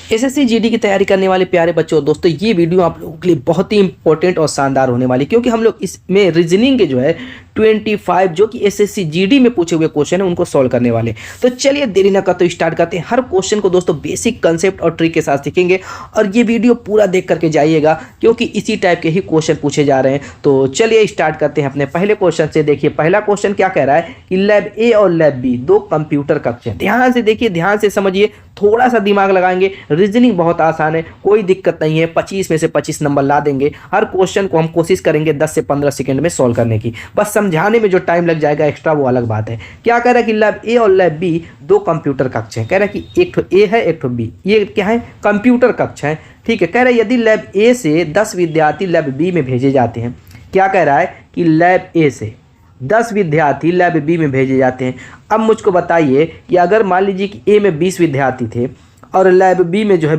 SSC GD की तैयारी करने वाले प्यारे बच्चों दोस्तों, ये वीडियो आप लोगों के लिए बहुत ही इंपॉर्टेंट और शानदार होने वाली, क्योंकि हम लोग इसमें रीजनिंग के जो है 25 जो कि एसएससी जीडी में पूछे हुए क्वेश्चन है उनको सॉल्व करने वाले। तो चलिए देरी ना करते स्टार्ट करते हैं। हर क्वेश्चन को दोस्तों बेसिक कंसेप्ट और ट्रिक के साथ सीखेंगे और ये वीडियो पूरा देख करके जाइएगा, क्योंकि इसी टाइप के ही क्वेश्चन पूछे जा रहे हैं। तो चलिए स्टार्ट करते हैं अपने पहले क्वेश्चन से। देखिए पहला क्वेश्चन क्या कह रहा है कि लैब ए और लैब बी दो कंप्यूटर कक्ष हैं। ध्यान से देखिए, ध्यान से समझिए, थोड़ा सा दिमाग लगाएंगे। रीजनिंग बहुत आसान है, कोई दिक्कत नहीं है। 25 में से 25 नंबर ला देंगे। हर क्वेश्चन को हम कोशिश करेंगे 10 से 15 सेकंड में सॉल्व करने की। बस समझाने में जो टाइम लग जाएगा एक्स्ट्रा वो अलग बात है। क्या कह रहा है कि लैब ए और लैब बी दो कंप्यूटर कक्ष हैं। कह रहा है कि एक तो ए है एक तो बी, ये क्या है, कंप्यूटर कक्ष है। ठीक है, कह रहा है यदि लैब ए से 10 विद्यार्थी लैब बी में भेजे जाते हैं। क्या कह रहा है कि लैब ए से 10 विद्यार्थी लैब बी में भेजे जाते हैं। अब मुझको बताइए कि अगर मान लीजिए कि ए में 20 विद्यार्थी थे और लैब बी में जो है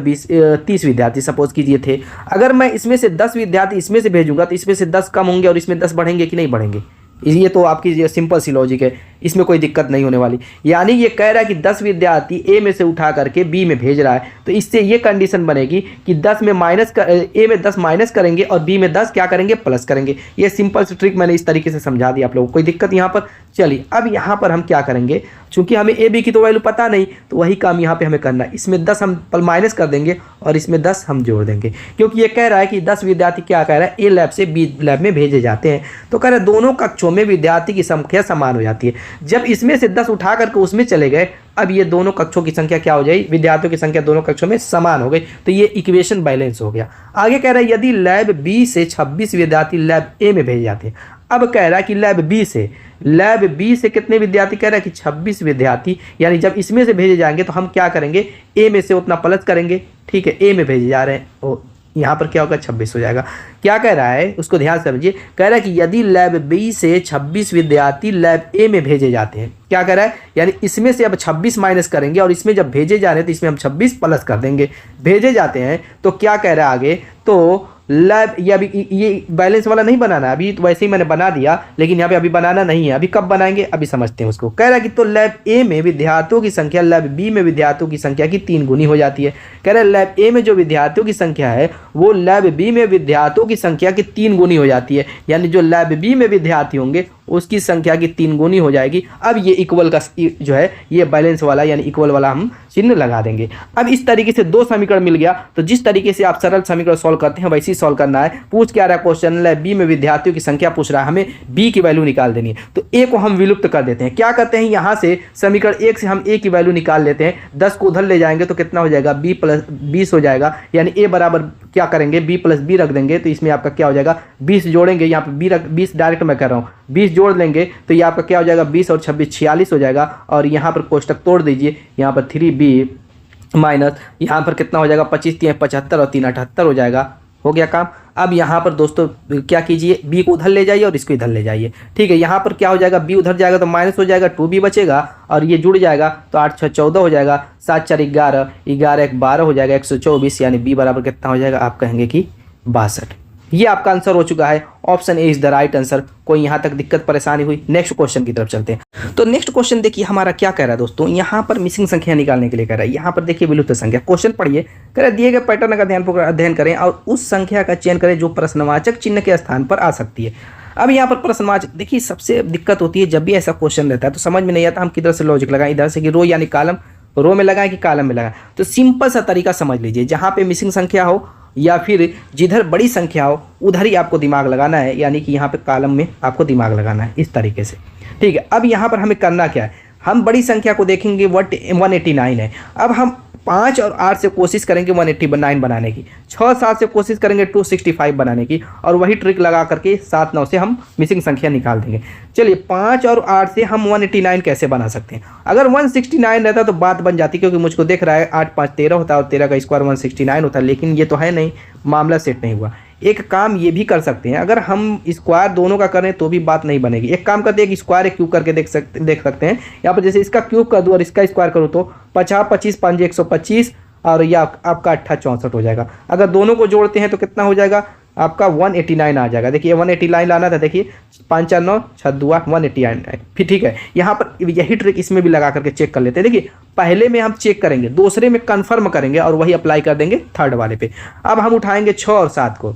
30 विद्यार्थी सपोज कीजिए थे। अगर मैं इसमें से 10 विद्यार्थी इसमें से भेजूंगा तो इसमें से 10 कम होंगे और इसमें 10 बढ़ेंगे कि नहीं बढ़ेंगे? ये तो आपकी सिंपल सी लॉजिक है, इसमें कोई दिक्कत नहीं होने वाली। यानी ये कह रहा है कि 10 विद्यार्थी ए में से उठा करके बी में भेज रहा है, तो इससे ये कंडीशन बनेगी कि 10 में ए में 10 माइनस करेंगे और बी में 10 क्या करेंगे, प्लस करेंगे। ये सिंपल सी ट्रिक मैंने इस तरीके से समझा दी आप लोगों को, कोई दिक्कत यहाँ पर? चलिए अब यहाँ पर हम क्या करेंगे, चूंकि हमें ए बी की तो वैल्यू पता नहीं, तो वही काम यहाँ पे हमें करना है। इसमें 10 हम माइनस कर देंगे और इसमें 10 हम जोड़ देंगे, क्योंकि ये कह रहा है कि 10 विद्यार्थी क्या कह रहा है, ए लैब से बी लैब में भेजे जाते हैं। तो कह रहा है दोनों कक्षों में विद्यार्थी की संख्या समान हो जाती है। जब इसमें से 10 उठा करके उसमें चले गए, अब ये दोनों कक्षों की संख्या क्या हो जाएगी, विद्यार्थियों की संख्या दोनों कक्षों में समान हो गई, तो ये इक्वेशन बैलेंस हो गया। आगे कह रहा है यदि लैब बी से 26 विद्यार्थी लैब ए में भेजे जाते हैं। अब कह रहा है कि लैब बी से कितने विद्यार्थी, कह रहा है कि 26 विद्यार्थी। यानी जब इसमें से भेजे जाएंगे तो हम क्या करेंगे, ए में से उतना प्लस करेंगे। ठीक है, ए में भेजे जा रहे हैं, ओ यहाँ पर क्या होगा, 26 हो जाएगा। क्या कह रहा है उसको ध्यान से समझिए, कह रहा है कि यदि लैब बी से 26 विद्यार्थी लैब ए में भेजे जाते हैं। क्या कह रहा है, यानी इसमें से अब 26 माइनस करेंगे और इसमें जब भेजे जा रहे हैं तो इसमें हम 26 प्लस कर देंगे। भेजे जाते हैं तो क्या कह रहा है आगे, तो लैब ये अभी ये बैलेंस वाला नहीं बनाना, अभी तो वैसे ही मैंने बना दिया, लेकिन यहाँ पे अभी बनाना नहीं है। अभी कब बनाएंगे, अभी समझते हैं उसको। कह रहा है कि तो लैब ए में विद्यार्थियों की संख्या लैब बी में विद्यार्थियों की संख्या की 3 गुनी हो जाती है। कह रहा है लैब ए में जो विद्यार्थियों की संख्या है वो लैब बी में विद्यार्थियों की संख्या की 3 गुनी हो जाती है। यानी जो लैब बी में विद्यार्थी होंगे उसकी संख्या की 3 गुनी हो जाएगी। अब ये इक्वल का जो है ये बैलेंस वाला यानी इक्वल वाला हम चिन्ह लगा देंगे। अब इस तरीके से 2 समीकरण मिल गया। तो जिस तरीके से आप सरल समीकरण सॉल्व करते हैं वैसे ही सॉल्व करना है। पूछ क्या रहा है क्वेश्चन, लैब बी में विद्यार्थियों की संख्या पूछ रहा है, हमें बी की वैल्यू निकाल देनी है। तो ए को हम विलुप्त कर देते हैं। क्या करते हैं, यहाँ से समीकरण 1 से हम ए की वैल्यू निकाल लेते हैं। 10 को उधर ले जाएंगे तो कितना हो जाएगा, बी प्लस 20 हो जाएगा। यानी ए बराबर क्या करेंगे, बी प्लस बी रख देंगे, तो इसमें आपका क्या हो जाएगा, 20 जोड़ेंगे। यहाँ पे 20 डायरेक्ट मैं कर रहा हूँ, 20 जोड़ लेंगे तो ये आपका क्या हो जाएगा, 20 और 26 46 हो जाएगा। और यहाँ पर कोष्टक तोड़ दीजिए, यहाँ पर 3b माइनस यहाँ पर कितना हो जाएगा, 25 3 75 और 3 78 हो जाएगा। हो गया काम। अब यहाँ पर दोस्तों क्या कीजिए, बी को उधर ले जाइए और इसको इधर ले जाइए। ठीक है, यहाँ पर क्या हो जाएगा, बी उधर जाएगा तो माइनस हो जाएगा, 2b बचेगा और ये जुड़ जाएगा तो 8 6 14 हो जाएगा, 7 4 11 11 1 12 हो जाएगा, 124। यानी बी बराबर कितना हो जाएगा, आप कहेंगे कि 62। ये आपका आंसर हो चुका है। Option A is the right answer. कोई यहाँ तक दिक्कत परेशानी हुई? नेक्स्ट क्वेश्चन की तरफ चलते हैं। तो नेक्स्ट क्वेश्चन देखिए हमारा क्या कह रहा है दोस्तों, यहाँ पर मिसिंग संख्या निकालने के लिए कह रहा है। यहाँ पर देखिए विलुप्त संख्या, क्वेश्चन पढ़िए, कह रहा है दिए गए पैटर्न का अध्ययन करें और उस संख्या का चयन करें जो प्रश्नवाचक चिन्ह के स्थान पर आ सकती है। अब यहाँ पर प्रश्नवाचक, देखिए सबसे दिक्कत होती है जब भी ऐसा क्वेश्चन रहता है तो समझ में नहीं आता हम किधर से लॉजिक लगाएं, इधर से कि रो यानी कॉलम, रो में लगाएं कि कॉलम में लगाएं। तो सिंपल सा तरीका समझ लीजिए, जहाँ पे मिसिंग संख्या हो या फिर जिधर बड़ी संख्या हो उधर ही आपको दिमाग लगाना है। यानी कि यहाँ पे कॉलम में आपको दिमाग लगाना है इस तरीके से। ठीक है, अब यहाँ पर हमें करना क्या है, हम बड़ी संख्या को देखेंगे 189 है। अब हम 5 और 8 से कोशिश करेंगे 189 बनाने की, 6 7 से कोशिश करेंगे 265 बनाने की, और वही ट्रिक लगा करके 7 9 से हम मिसिंग संख्या निकाल देंगे। चलिए 5 और 8 से हम 189 कैसे बना सकते हैं। अगर 169 रहता तो बात बन जाती, क्योंकि मुझको दिख रहा है 8 5 13 होता है और 13 का स्क्वायर 169 होता है, लेकिन ये तो है नहीं, मामला सेट नहीं हुआ। एक काम ये भी कर सकते हैं, अगर हम स्क्वायर दोनों का करें तो भी बात नहीं बनेगी। एक काम करते हैं कि स्क्वायर क्यूब करके देख सकते हैं। यहाँ पर जैसे इसका क्यूब कर दूँ और इसका स्क्वायर करूँ तो 50 25 5 125 और यह आपका 8 64 हो जाएगा। अगर दोनों को जोड़ते हैं तो कितना हो जाएगा, आपका 189 आ जाएगा। देखिए 189 लाना था, देखिए 5 4 9 6 2 8 189। फिर ठीक है, यहाँ पर यही ट्रिक इसमें भी लगा करके चेक कर लेते हैं। देखिए पहले में हम चेक करेंगे, दूसरे में कंफर्म करेंगे और वही अप्लाई कर देंगे थर्ड वाले पे। अब हम उठाएंगे 6 और 7 को,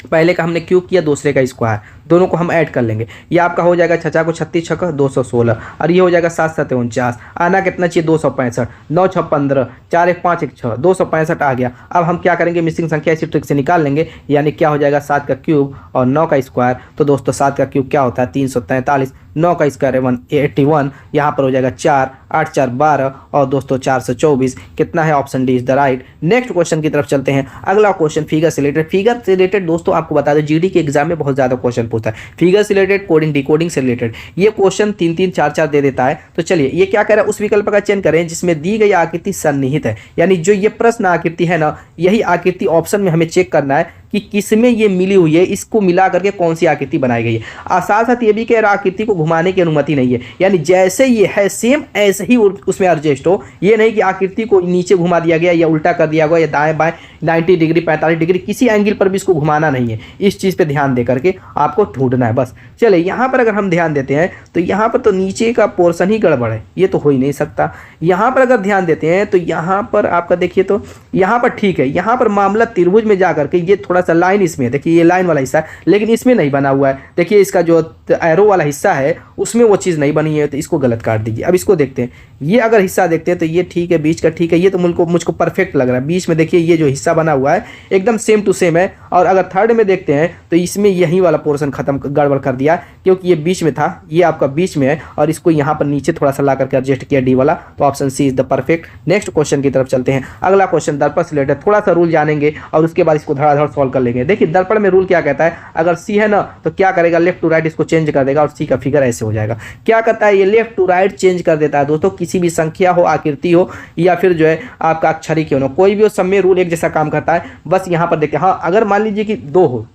पहले का हमने क्यूब किया, दूसरे का स्क्वायर, दोनों को हम ऐड कर लेंगे। ये आपका हो जाएगा 6 को 36 6 216 और ये हो जाएगा 7 7 49। आना कितना चाहिए 265, 9 6 15, 4 1 5 1 6, 265 आ गया। अब हम क्या करेंगे, मिसिंग संख्या इसी ट्रिक से निकाल लेंगे, यानी क्या हो जाएगा 7 का क्यूब और 9 का स्क्वायर। तो दोस्तों 7 का क्यूब क्या होता है 343, 9 का स्क्वायर 181, यहाँ पर हो जाएगा 4 8 4 12 और दोस्तों 424। कितना है, option D is the right. Next question की तरफ चलते हैं। अगला क्वेश्चन फिगर से रिलेटेड। फिगर से रिलेटेड दोस्तों आपको बता दें जीडी के एग्जाम में बहुत ज़्यादा क्वेश्चन पूछता है फिगर से रिलेटेड, कोडिंग डिकोडिंग से रिलेटेड। ये क्वेश्चन 3 3 4 4 दे देता है। तो चलिए ये क्या कह रहा है, उस विकल्प का चयन करें जिसमें दी गई आकृति सन्निहित है, यानी जो ये प्रश्न आकृति है ना, यही आकृति ऑप्शन में हमें चेक करना है कि किसमें ये मिली हुई है, इसको मिला करके कौन सी आकृति बनाई गई है। साथ साथ ये भी कह रहा आकृति को घुमाने की अनुमति नहीं है, यानी जैसे ये है सेम ऐसे ही उसमें एडजस्ट हो। ये नहीं कि आकृति को नीचे घुमा दिया गया या उल्टा कर दिया गया या दाएं बाएं 90 डिग्री 45 डिग्री, किसी एंगल पर भी इसको घुमाना नहीं है। इस चीज़ पे ध्यान दे करके आपको ढूंढना है बस। चले यहाँ पर अगर हम ध्यान देते हैं तो यहाँ पर तो नीचे का पोर्शन ही गड़बड़ है, ये तो हो ही नहीं सकता। यहाँ पर अगर ध्यान देते हैं तो यहाँ पर आपका देखिए तो यहाँ पर ठीक है, यहाँ पर मामला त्रिभुज में जा करके ये थोड़ा सा लाइन इसमें, देखिए ये लाइन वाला हिस्सा है लेकिन इसमें नहीं बना हुआ है। देखिए इसका जो एरो वाला हिस्सा है उसमें वो चीज़ नहीं बनी है, तो इसको गलत काट दीजिए। अब इसको देखते हैं, ये अगर हिस्सा देखते हैं तो ये ठीक है, बीच का ठीक है, ये तो मुझको परफेक्ट लग रहा है। बीच में देखिए ये जो हिस्सा बना हुआ है एकदम सेम टू सेम है। और अगर थर्ड में देखते हैं तो इसमें यही वाला पोर्शन खत्म गड़बड़ कर दिया, क्योंकि ये बीच में था, ये आपका बीच में है और इसको यहाँ पर नीचे थोड़ा सा ला करके एडजस्ट किया डी वाला। तो option C is the perfect. Next question की तरफ चलते हैं। अगला क्वेश्चन दर्पण से रिलेटेड, थोड़ा सा रूल जानेंगे और उसके बाद इसको धड़ाधड़ सॉल्व कर लेंगे। देखिए दर्पण में रूल क्या कहता है, अगर सी है ना तो क्या करेगा, लेफ्ट टू राइट इसको चेंज कर देगा और सी का फिगर ऐसे हो जाएगा। क्या करता है ये, लेफ्ट टू राइट चेंज कर देता है दोस्तों, किसी भी संख्या हो, आकृति हो या फिर जो है आपका अक्षरी क्यों हो, कोई भी हो, सब में रूल एक जैसा काम करता है। बस यहाँ पर देखिए, हाँ अगर मान लीजिए कि 2 हो,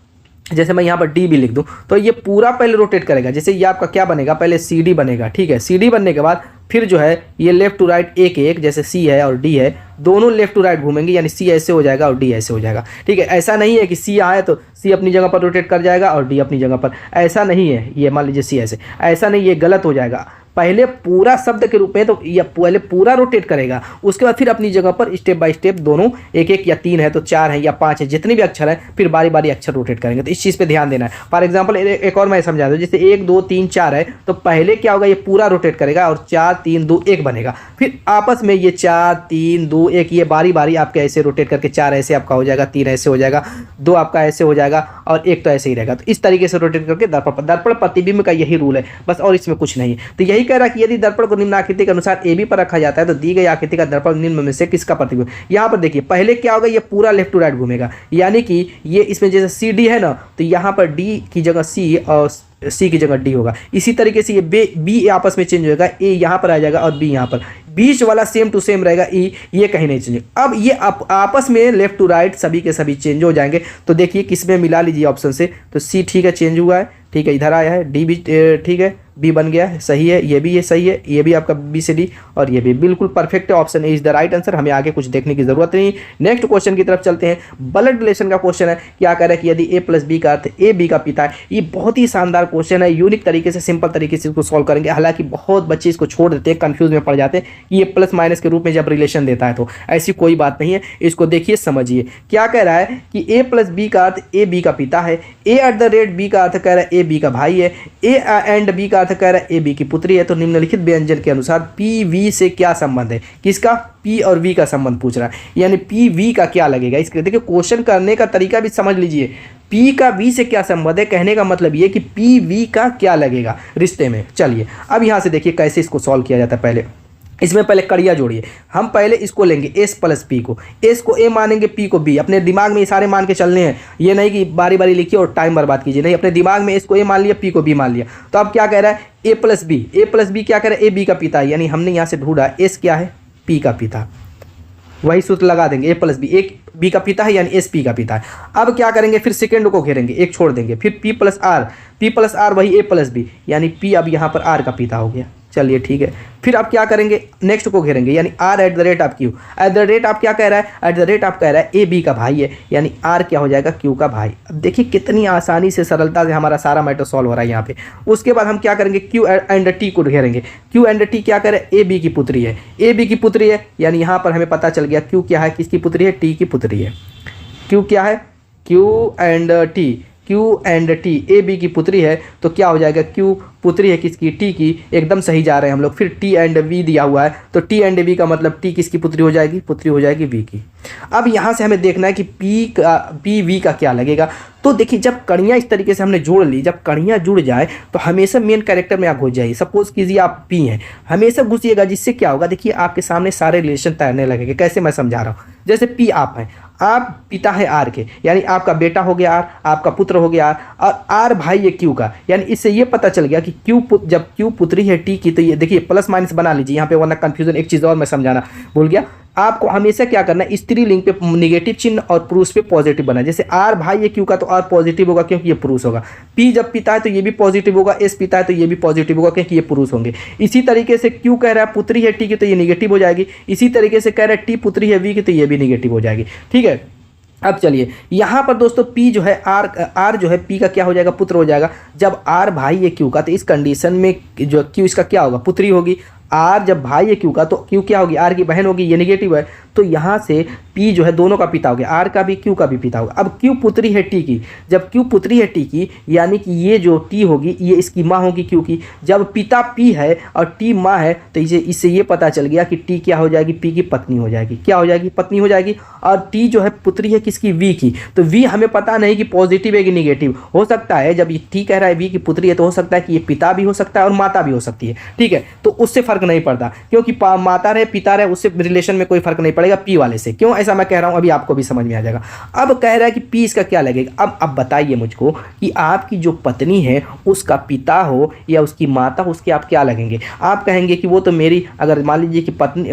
जैसे मैं यहाँ पर डी भी लिख दूँ तो ये पूरा पहले रोटेट करेगा। जैसे ये आपका क्या बनेगा, पहले सी डी बनेगा, ठीक है। सी डी बनने के बाद फिर जो है ये लेफ्ट टू राइट एक एक, जैसे सी है और डी है, दोनों लेफ्ट टू राइट घूमेंगे, यानी सी ऐसे हो जाएगा और डी ऐसे हो जाएगा, ठीक है। ऐसा नहीं है कि सी आए तो सी अपनी जगह पर रोटेट कर जाएगा और डी अपनी जगह पर, ऐसा नहीं है। ये मान लीजिए सी ऐसे, ऐसा नहीं, ये गलत हो जाएगा। पहले पूरा शब्द के रूप में तो या पहले पूरा रोटेट करेगा, उसके बाद फिर अपनी जगह पर स्टेप बाय स्टेप दोनों एक एक या 3 है तो 4 है या 5 है, जितने भी अक्षर है फिर बारी बारी अक्षर रोटेट करेंगे। तो इस चीज़ पे ध्यान देना है। फॉर एग्जांपल एक और मैं समझा दूँ, जैसे 1 2 3 4 है तो पहले क्या होगा, ये पूरा रोटेट करेगा और 4 3 2 1 बनेगा। फिर आपस में ये 4 3 2 1 ये बारी बारी आपके ऐसे रोटेट करके 4 ऐसे आपका हो जाएगा, 3 ऐसे हो जाएगा, 2 आपका ऐसे हो जाएगा और 1 तो ऐसे ही रहेगा। तो इस तरीके से रोटेट करके दर्पण प्रतिबिंब का यही रूल है बस, और इसमें कुछ नहीं है। तो यही कह रहा है कि यदि दर्पण को निम्न आकृति के अनुसार ए बी पर रखा जाता है तो दी गई आकृति का दर्पण निम्न में से किसका प्रतिबिंब। यहाँ पर देखिए पहले क्या होगा, ये पूरा लेफ्ट टू राइट घूमेगा, यानी कि ये इसमें जैसे सी डी है ना तो यहाँ पर डी की जगह सी और सी की जगह डी होगा। इसी तरीके से ये बी आपस में चेंज होगा, ए यहाँ पर आ जाएगा और बी यहाँ पर, बीच वाला सेम टू सेम रहेगा ई, ये कहीं नहीं चेंज। अब ये आपस में लेफ्ट टू राइट सभी के सभी चेंज हो जाएंगे। तो देखिए किसमें मिला लीजिए ऑप्शन से, तो सी ठीक है चेंज हुआ है, ठीक है इधर आया है, डी भी ठीक है, बी बन गया है, सही है, ये भी ये सही है, ये भी आपका बी से डी और ये भी बिल्कुल परफेक्ट है। Option A is the right answer. हमें आगे कुछ देखने की जरूरत नहीं। नेक्स्ट क्वेश्चन की तरफ चलते हैं। ब्लड रिलेशन का क्वेश्चन है। क्या कह रहा है कि यदि ए प्लस बी का अर्थ ए बी का पिता है। ये बहुत ही शानदार क्वेश्चन है, यूनिक तरीके से सिंपल तरीके से इसको सॉल्व करेंगे। हालांकि बहुत बच्चे इसको छोड़ देते हैं, कंफ्यूज में पड़ जाते हैं कि ये प्लस माइनस के रूप में जब रिलेशन देता है, तो ऐसी कोई बात नहीं है। इसको देखिए समझिए, क्या कह रहा है कि ए प्लस बी का अर्थ ए बी का पिता है, ए एट द रेट बी का अर्थ कह रहा है ए बी का भाई है, ए एंड बी का अर्थ कह रहा है ए बी की पुत्री है। तो निम्नलिखित व्यंजन के अनुसार पी वी से क्या संबंध है, किसका, पी और वी का संबंध पूछ रहा है, यानी पी वी का क्या लगेगा। इसके देखिए क्वेश्चन करने का तरीका भी समझ लीजिए, पी का वी से क्या संबंध है, कहने का मतलब ये कि पी वी का क्या लगेगा रिश्ते में। चलिए अब यहाँ से देखिए कैसे इसको सॉल्व किया जाता है। पहले इसमें पहले कड़िया जोड़िए। हम पहले इसको लेंगे एस प्लस पी को, एस को ए मानेंगे, पी को बी। अपने दिमाग में इशारे मान के चलने हैं, ये नहीं कि बारी बारी लिखिए और टाइम बर्बाद कीजिए, नहीं, अपने दिमाग में एस को ए मान लिया, पी को बी मान लिया। तो अब क्या कह रहा है, ए प्लस बी, ए प्लस बी क्या कह रहा है, ए बी का पिता है, यानी हमने यहाँ से ढूंढा एस क्या है, पी का पिता, वही सूत्र लगा देंगे, ए प्लस बी, एक बी का पिता है यानी एस पी का पिता है। अब क्या करेंगे, फिर सेकेंड को घेरेंगे, एक छोड़ देंगे, फिर P plus R, P plus R वही ए प्लस बी, यानी पी अब यहाँ पर आर का पिता हो गया। चलिए ठीक है। फिर आप क्या करेंगे, नेक्स्ट को घेरेंगे, यानी R at the rate of Q. At the rate आप क्या कह रहा है, एट द रेट आप कह रहा है ए बी का भाई है, यानी आर क्या हो जाएगा, क्यू का भाई। अब देखिए कितनी आसानी से सरलता से हमारा सारा मैटर सॉल्व हो रहा है यहाँ पे। उसके बाद हम क्या करेंगे, क्यू एंड टी को घेरेंगे। क्यू एंड टी क्या करे, ए बी की पुत्री है, ए बी की पुत्री है, यानी यहाँ पर हमें पता चल गया क्यू क्या है, किसकी पुत्री है, टी की पुत्री है। क्यू क्या है, Q and T, Q and T A B की पुत्री है, तो क्या हो जाएगा, क्यू पुत्री है किसकी, टी की। एकदम सही जा रहे हैं हम लोग। फिर टी एंड वी दिया हुआ है, तो टी एंड वी का मतलब टी किसकी पुत्री हो जाएगी, पुत्री हो जाएगी वी की। अब यहाँ से हमें देखना है कि पी वी का क्या लगेगा। तो देखिए जब कड़ियाँ इस तरीके से हमने जोड़ ली, जब कड़ियाँ जुड़ जाए तो हमेशा मेन कैरेक्टर में आप घुस जाइए। सपोज कीजिए आप पी हैं, हमेशा घुसिएगा, जिससे क्या होगा, देखिए आपके सामने सारे रिलेशन तैरने लगेंगे। कैसे, मैं समझा रहा हूँ। जैसे पी आप हैं, आप पिता है आर के, यानी आपका बेटा हो गया आर, आपका पुत्र हो गया आर, और आर भाई है क्यू का। यानी इससे ये पता चल गया कि जब क्यू पुत्री है टी की, तो ये देखिए प्लस माइनस बना लीजिए यहाँ पे, वरना कंफ्यूजन। एक चीज़ और मैं समझाना भूल गया, आपको हमेशा क्या करना है, स्त्रीलिंग पे निगेटिव चिन्ह और पुरुष पे पॉजिटिव बना। जैसे आर भाई है क्यू का, तो आर पॉजिटिव होगा क्योंकि ये पुरुष होगा। पी जब पिता है तो ये भी पॉजिटिव होगा, एस पिता है तो ये भी पॉजिटिव होगा क्योंकि ये पुरुष होंगे। इसी तरीके से क्यू कह रहा है पुत्री है टी की, तो ये निगेटिव हो जाएगी। इसी तरीके से कह रहा है टी पुत्री है वी की, तो ये भी निगेटिव हो जाएगी। ठीक है। अब चलिए यहाँ पर दोस्तों पी जो है आर जो है पी का क्या हो जाएगा, पुत्र हो जाएगा। जब आर भाई है क्यू का, तो इस कंडीशन में जो क्यू इसका क्या होगा, पुत्री होगी। आर जब भाई है क्यू का, तो क्यू क्या होगी, आर की बहन होगी, ये निगेटिव है। तो यहाँ से पी जो है दोनों का पिता हो गया, आर का भी क्यू का भी पिता होगा। अब क्यू पुत्री है टी की, जब क्यू पुत्री है टी की, यानी कि ये जो टी होगी ये इसकी माँ होगी क्यू की। जब पिता पी है और टी माँ है, तो इससे ये पता चल गया कि टी क्या हो जाएगी, पी की पत्नी हो जाएगी। क्या हो जाएगी, पत्नी हो जाएगी। और टी जो है पुत्री है किसकी, वी की। तो वी हमें पता नहीं कि पॉजिटिव है कि निगेटिव। हो सकता है जब ये टी कह रहा है वी की पुत्री है, तो हो सकता है कि ये पिता भी हो सकता है और माता भी हो सकती है। ठीक है, तो उससे फर्क नहीं पड़ता, क्योंकि माता रहे पिता रहे, उससे रिलेशन में कोई फर्क नहीं पड़ेगा पी वाले से। क्यों ऐसा मैं कह रहा हूं, अभी आपको भी समझ में आ जाएगा। अब कह रहा है कि पी इसका क्या लगेगा। अब बताइए मुझको कि आपकी जो पत्नी है उसका पिता हो या उसकी माता हो, उसके आप क्या लगेंगे। आप कहेंगे कि वो तो मेरी, अगर मान लीजिए कि पत्नी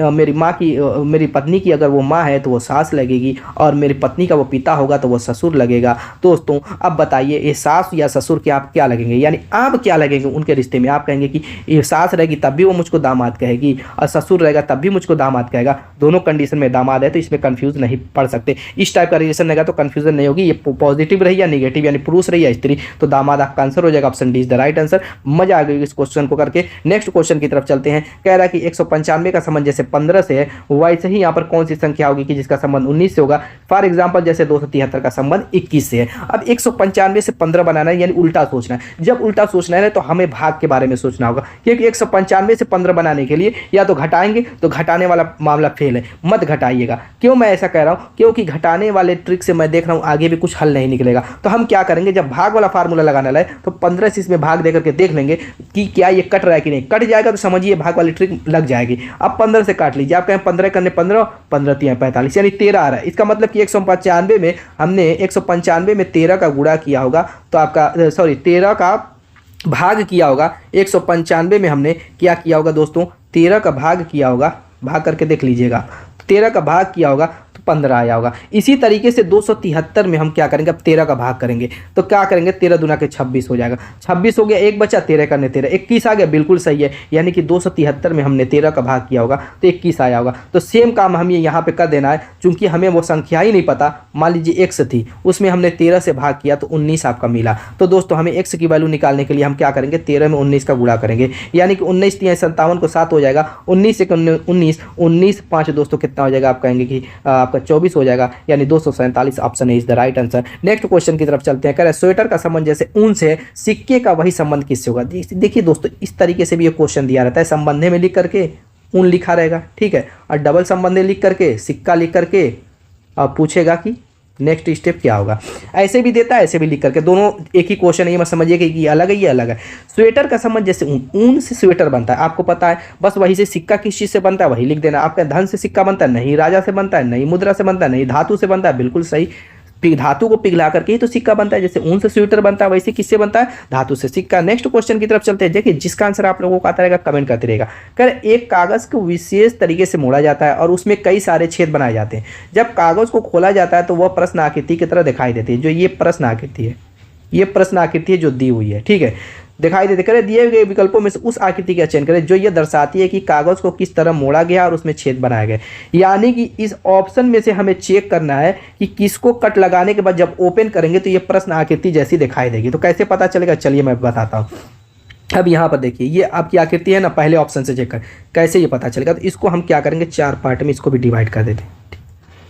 मेरी पत्नी की अगर वो माँ है तो वो सास लगेगी, और मेरी पत्नी का वो पिता होगा तो वो ससुर लगेगा। दोस्तों अब बताइए ये सास या ससुर के आप क्या लगेंगे, यानी आप क्या लगेंगे उनके रिश्ते में। आप कहेंगे कि ये सास रहेगी तब भी वो मुझको दामाद कहेगी, और ससुर रहेगा तब भी मुझको दामाद कहेगा। दोनों कंडीशन में दामाद है, तो इसमें कंफ्यूज नहीं पड़ सकते। इस टाइप का रिलेशन रहेगा तो कंफ्यूजन नहीं होगी। ये पॉजिटिव रही या नेगेटिव, यानी पुरुष रही या स्त्री, तो दामाद आपका आंसर हो जाएगा। Option D is the right answer. मजा आ गई इस क्वेश्चन को करके। नेक्स्ट क्वेश्चन की तरफ चलते हैं। कह रहा है कि 195 का संबंध जैसे 15 से है, वैसे ही यहाँ पर कौन सी संख्या होगी कि जिसका संबंध 19 से होगा। फॉर एग्जाम्पल जैसे 273 का संबंध 21 से है। अब 195 से 15 बनाना है, यानी उल्टा सोचना है। जब उल्टा सोचना है तो हमें भाग के बारे में सोचना होगा, क्योंकि 195 से 15 बनाने के लिए या तो घटाएंगे, तो घटाने वाला मामला फेल है, मत घटाइएगा। क्यों मैं ऐसा कह रहा हूं, क्योंकि घटाने वाले ट्रिक से मैं देख रहा हूं आगे भी कुछ हल नहीं निकलेगा। तो हम क्या करेंगे, जब भाग वाला फार्मूला लगाने लाए तो 15 से इसमें भाग देकर के देख लेंगे कि क्या ये कट रहा है कि नहीं। कट जाएगा तो समझिए भाग वाली ट्रिक लग जाएगी। अब 15 से काट लीजिए, आप कहें 15 करने 15, 15 3 45, यानी 13 आ रहा है। इसका मतलब कि 195 में हमने 195 में 13 का गुणा किया होगा, तो आपका 13 का भाग किया होगा। 195 में हमने क्या किया होगा दोस्तों, 13 का भाग किया होगा। भाग करके देख लीजिएगा, 13 का भाग किया होगा तो 15 आया होगा। इसी तरीके से 273 में हम क्या करेंगे, अब 13 का भाग करेंगे तो क्या करेंगे, 13 दूना के 26 हो जाएगा। 26 हो गया, एक बचा, 13 करने 13, 21 आ गया। बिल्कुल सही है, यानी कि 273 में हमने 13 का भाग किया होगा तो 21 आया होगा। तो सेम काम हमें यहाँ पे कर देना है, चूंकि हमें वो संख्या ही नहीं पता। मान लीजिए x थी, उसमें हमने 13 से भाग किया तो 19 आपका मिला। तो दोस्तों हमें x की वैल्यू निकालने के लिए हम क्या करेंगे, 13 में 19 का गुणा करेंगे, यानी कि 19 3 57 को 7 हो जाएगा। 19 से 19 5 दोस्तों कितना हो जाएगा, आप कहेंगे कि आपका 24 हो जाएगा, यानी 247। Option is the right answer. Next question की तरफ चलते हैं। कह रहे हैं स्वेटर का संबंध जैसे ऊन से, सिक्के का वही संबंध किससे होगा। देखिए दोस्तों इस तरीके से भी ये क्वेश्चन दिया रहता है, संबंधे में लिख करके ऊन लिखा रहेगा, ठीक है, और डबल संबंधे लिख करके सिक्का लिख करके और पूछेगा कि नेक्स्ट स्टेप क्या होगा। ऐसे भी देता है, ऐसे भी लिख करके, दोनों एक ही क्वेश्चन है। ये मत समझिए कि ये अलग है ये अलग है। स्वेटर का संबंध जैसे ऊन से स्वेटर बनता है, आपको पता है, बस वही से सिक्का किस चीज़ से बनता है वही लिख देना। आपका धन से सिक्का बनता है नहीं, राजा से बनता है नहीं, मुद्रा से बनता है नहीं, धातु से बनता है, बिल्कुल सही। धातु को पिघला करके ही तो सिक्का बनता है। जैसे ऊन से स्वेटर बनता है वैसे किससे बनता है, धातु से सिक्का। नेक्स्ट क्वेश्चन की तरफ चलते हैं। देखिए जिसका आंसर आप लोगों को आता रहेगा कमेंट करते रहेगा। कर एक कागज को विशेष तरीके से मोड़ा जाता है और उसमें कई सारे छेद बनाए जाते हैं। जब कागज को खोला जाता है तो वह प्रश्न आकृति की तरह दिखाई देती है। जो ये प्रश्न आकृति है, ये प्रश्न आकृति है जो दी हुई है, ठीक है। दिखाई देते। करें दिए गए विकल्पों में से उस आकृति का चयन करें जो ये दर्शाती है कि कागज को किस तरह मोड़ा गया और उसमें छेद बनाया गया। यानी कि इस ऑप्शन में से हमें चेक करना है कि किसको कट लगाने के बाद जब ओपन करेंगे तो ये प्रश्न आकृति जैसी दिखाई देगी। तो कैसे पता चलेगा, चलिए मैं बताता हूँ। अब यहाँ पर देखिए ये आपकी आकृति है ना, पहले ऑप्शन से चेक कर कैसे ये पता चलेगा। तो इसको हम क्या करेंगे, 4 पार्ट में इसको भी डिवाइड कर देते हैं,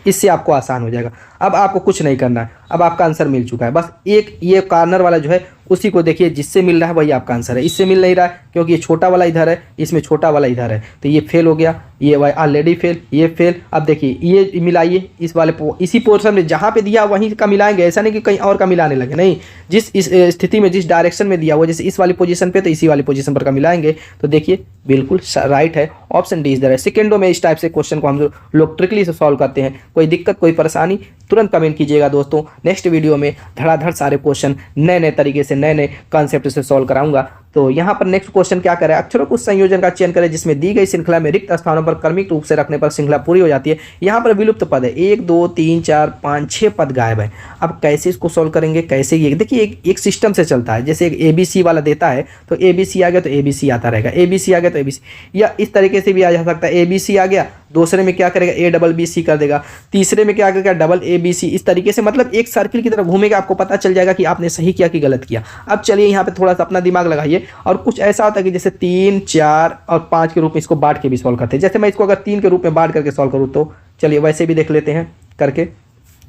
इससे आपको आसान हो जाएगा। अब आपको कुछ नहीं करना है, अब आपका आंसर मिल चुका है। बस एक ये कॉर्नर वाला जो है उसी को देखिए, जिससे मिल रहा है वही आपका आंसर है। इससे मिल नहीं रहा है क्योंकि ये छोटा वाला इधर है, इसमें छोटा वाला इधर है, तो ये फेल हो गया, ये ऑलरेडी फेल, ये फेल। अब देखिए ये मिलाइए इस वाले इसी पोर्शन में जहाँ पे दिया वहीं का मिलाएंगे, ऐसा नहीं कि कहीं और का मिलाने लगे, नहीं। जिस इस स्थिति में जिस डायरेक्शन में दिया हुआ, जैसे इस वाली पोजीशन पे तो इसी वाली पोजीशन पर का मिलाएंगे। तो देखिए बिल्कुल राइट है, option D is the right. सेकेंडों में इस टाइप से क्वेश्चन को हम लोग ट्रिकली से सॉल्व करते हैं। कोई दिक्कत कोई परेशानी तुरंत कमेंट कीजिएगा दोस्तों। नेक्स्ट वीडियो में धड़ाधड़ सारे क्वेश्चन नए नए तरीके से नए नए कॉन्सेप्ट से सॉल्व कराऊंगा। तो यहाँ पर नेक्स्ट क्वेश्चन क्या करें, अक्षरों को उस संयोजन का चयन करें जिसमें दी गई श्रृंखला में रिक्त स्थानों पर क्रमिक रूप से रखने पर श्रृंखला पूरी हो जाती है। यहाँ पर विलुप्त पद है, 1 2 3 4 5 6 पद गायब है। अब कैसे इसको सॉल्व करेंगे, कैसे ये देखिए एक सिस्टम से चलता है। जैसे एक ABC वाला देता है तो ABC आ गया तो ABC आता रहेगा, ABC आ गया तो ABC, या इस तरीके से भी आ जा सकता है। ABC आ गया, दूसरे में क्या करेगा ABBC कर देगा, तीसरे में क्या करेगा ABC, इस तरीके से मतलब एक सर्किल की तरफ घूमेगा, आपको पता चल जाएगा कि आपने सही किया कि गलत किया। अब चलिए यहाँ पे थोड़ा सा अपना दिमाग लगाइए, और कुछ ऐसा होता है कि जैसे 3 4 और 5 के रूप में इसको बांट के भी सॉल्व करते हैं। जैसे मैं इसको अगर 3 के रूप में बांट करके सॉल्व करूँ तो चलिए वैसे भी देख लेते हैं करके।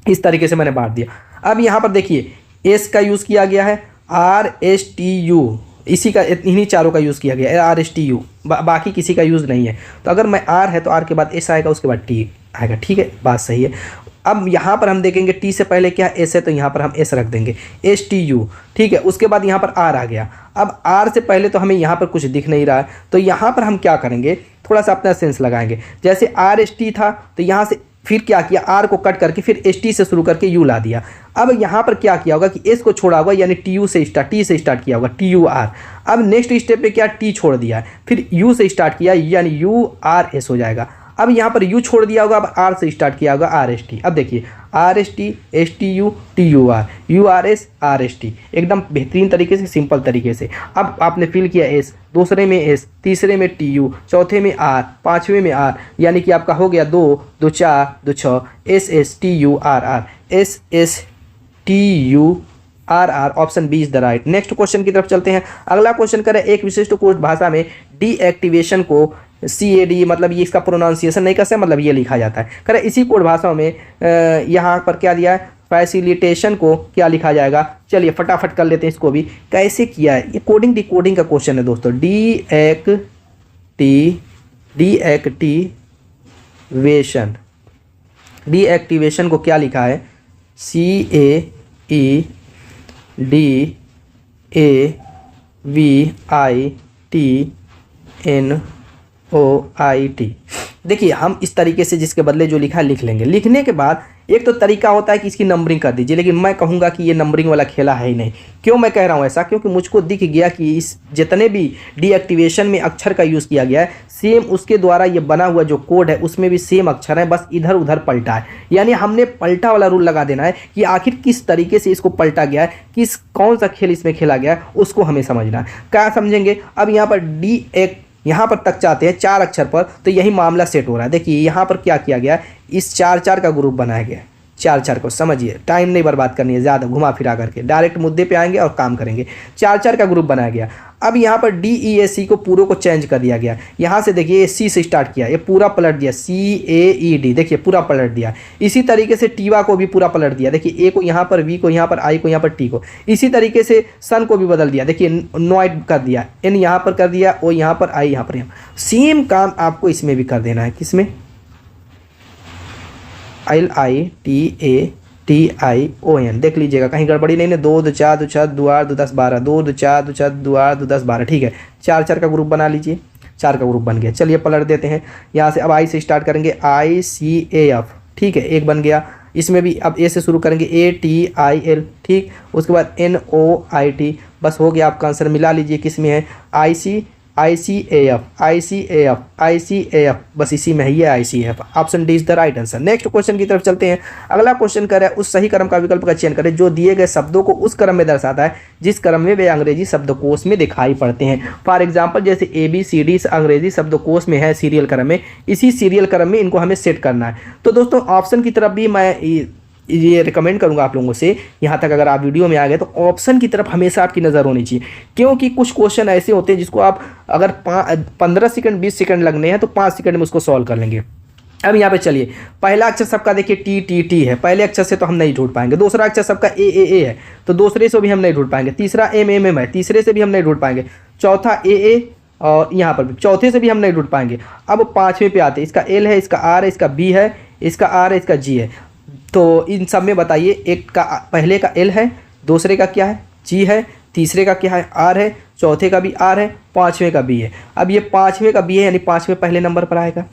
इस तरीके से मैंने बांट दिया। अब यहाँ पर देखिए S का यूज़ किया गया है, RSTU, इसी का इन्हीं चारों का यूज़ किया गया है, RSTU, बाकी किसी का यूज़ नहीं है। तो अगर मैं R है तो R के बाद S आएगा, उसके बाद T आएगा, ठीक है, बात सही है। अब यहाँ पर हम देखेंगे T से पहले क्या S है, तो यहाँ पर हम S रख देंगे, STU, ठीक है। उसके बाद यहाँ पर R आ गया। अब R से पहले तो हमें यहाँ पर कुछ दिख नहीं रहा है, तो यहाँ पर हम क्या करेंगे, थोड़ा सा अपना सेंस लगाएंगे। जैसे RST था तो यहाँ से फिर क्या किया, R को कट करके फिर ST से शुरू करके U ला दिया। अब यहाँ पर क्या किया होगा कि S को छोड़ा होगा, यानी T से स्टार्ट किया होगा, TUR। अब नेक्स्ट स्टेप पे क्या, T छोड़ दिया, फिर U से स्टार्ट किया, यानी URS हो जाएगा। अब यहाँ पर U छोड़ दिया होगा, अब R से स्टार्ट किया होगा, RST। अब देखिए RST STU TUR URS RST, एकदम बेहतरीन तरीके से, सिंपल तरीके से। अब आपने फिल किया S, दूसरे में S, तीसरे में TU, चौथे में R, पाँचवें में R, यानी कि आपका हो गया 2 2 4 2 6 SSTURR SSTURR, option B is the right. Next question की तरफ चलते हैं। अगला क्वेश्चन करें, एक विशिष्ट कोड भाषा में डीएक्टिवेशन को CAD, मतलब ये इसका प्रोनाउंसिएशन नहीं कर सकते, मतलब ये लिखा जाता है। करें इसी कोड भाषा में यहाँ पर क्या दिया है, फैसिलिटेशन को क्या लिखा जाएगा। चलिए फटाफट कर लेते हैं इसको भी, कैसे किया है। ये कोडिंग डिकोडिंग का क्वेश्चन है दोस्तों। डीएक्टिवेशन को क्या लिखा है, CAEDAVITNOIT। देखिए हम इस तरीके से जिसके बदले जो लिखा है लिख लेंगे। लिखने के बाद एक तो तरीका होता है कि इसकी नंबरिंग कर दीजिए, लेकिन मैं कहूँगा कि ये नंबरिंग वाला खेला है ही नहीं। क्यों मैं कह रहा हूँ ऐसा, क्योंकि मुझको दिख गया कि इस जितने भी डीएक्टिवेशन में अक्षर का यूज़ किया गया है, सेम उसके द्वारा ये बना हुआ जो कोड है उसमें भी सेम अक्षर है, बस इधर उधर पलटा है। यानी हमने पलटा वाला रूल लगा देना है कि आखिर किस तरीके से इसको पलटा गया है, कौन सा खेल इसमें खेला गया है, उसको हमें समझना है। क्या समझेंगे, अब यहाँ पर यहाँ पर तक चाहते हैं 4 अक्षर पर, तो यही मामला सेट हो रहा है। देखिए यहाँ पर क्या किया गया, इस 4 का ग्रुप बनाया गया है। 4 को समझिए, टाइम नहीं बर्बाद करनी है ज़्यादा घुमा फिरा करके, डायरेक्ट मुद्दे पे आएंगे और काम करेंगे। 4 का ग्रुप बनाया गया। अब यहाँ पर DEAC को पूरों को चेंज कर दिया गया। यहाँ से देखिए C से स्टार्ट किया, ये पूरा पलट दिया, CAED, देखिए पूरा पलट दिया। इसी तरीके से टीवा को भी पूरा पलट दिया, देखिए A को यहाँ पर, V को यहाँ पर, I को यहाँ पर, T को। इसी तरीके से सन को भी बदल दिया, देखिए नॉइट कर दिया, N यहाँ पर कर दिया, O यहाँ पर, I यहाँ पर। सेम काम आपको इसमें भी कर देना है। किसमें, LITATION, देख लीजिएगा कहीं गड़बड़ी नहीं है। 2 2 4 2 6 2 8 2 10 12, 2 2 4 2 6 2 8 2 10 12, ठीक है। 4 का ग्रुप बना लीजिए, 4 का ग्रुप बन गया। चलिए पलट देते हैं यहाँ से। अब I से स्टार्ट करेंगे, ICAF, ठीक है, एक बन गया। इसमें भी अब A से शुरू करेंगे, ATIL, ठीक। उसके बाद NOIT, बस हो गया आपका आंसर। मिला लीजिए किस में है, ICAF, ICAF, ICAF, बस इसी में है ये ICAF। Option D is the right answer. Next question की तरफ चलते हैं। अगला क्वेश्चन कर रहा है उस सही क्रम का विकल्प का चयन करें जो दिए गए शब्दों को उस क्रम में दर्शाता है जिस क्रम में वे अंग्रेजी शब्दकोश में दिखाई पड़ते हैं। फॉर एग्जाम्पल जैसे ABCD अंग्रेजी शब्दकोश में है सीरियल क्रम में, इसी सीरियल क्रम में इनको हमें सेट करना है। तो दोस्तों ऑप्शन की तरफ भी मैं ये रिकमेंड करूंगा आप लोगों से, यहाँ तक अगर आप वीडियो में आ गए तो ऑप्शन की तरफ हमेशा आपकी नज़र होनी चाहिए, क्योंकि कुछ क्वेश्चन ऐसे होते हैं जिसको आप अगर 15 सेकंड 20 सेकंड लगने हैं तो 5 सेकंड में उसको सॉल्व कर लेंगे। अब यहाँ पे चलिए, पहला अक्षर सबका देखिए T है, पहले अक्षर से तो हम नहीं ढूंढ पाएंगे। दूसरा अक्षर सबका A है, तो दूसरे से भी हम नहीं ढूंढ पाएंगे। तीसरा M है, तीसरे से भी हम नहीं ढूंढ पाएंगे। चौथा AA और यहाँ पर भी चौथे से भी हम नहीं ढूंढ पाएंगे। अब पाँचवें पे आते हैं, इसका L है, इसका R है, इसका B है, इसका R है, इसका G है। तो इन सब में बताइए, एक का पहले का L है, दूसरे का क्या है G है, तीसरे का क्या है R है, चौथे का भी R है, पाँचवें का B है। अब ये पाँचवें का B है यानी पाँचवें पहले नंबर पर आएगा,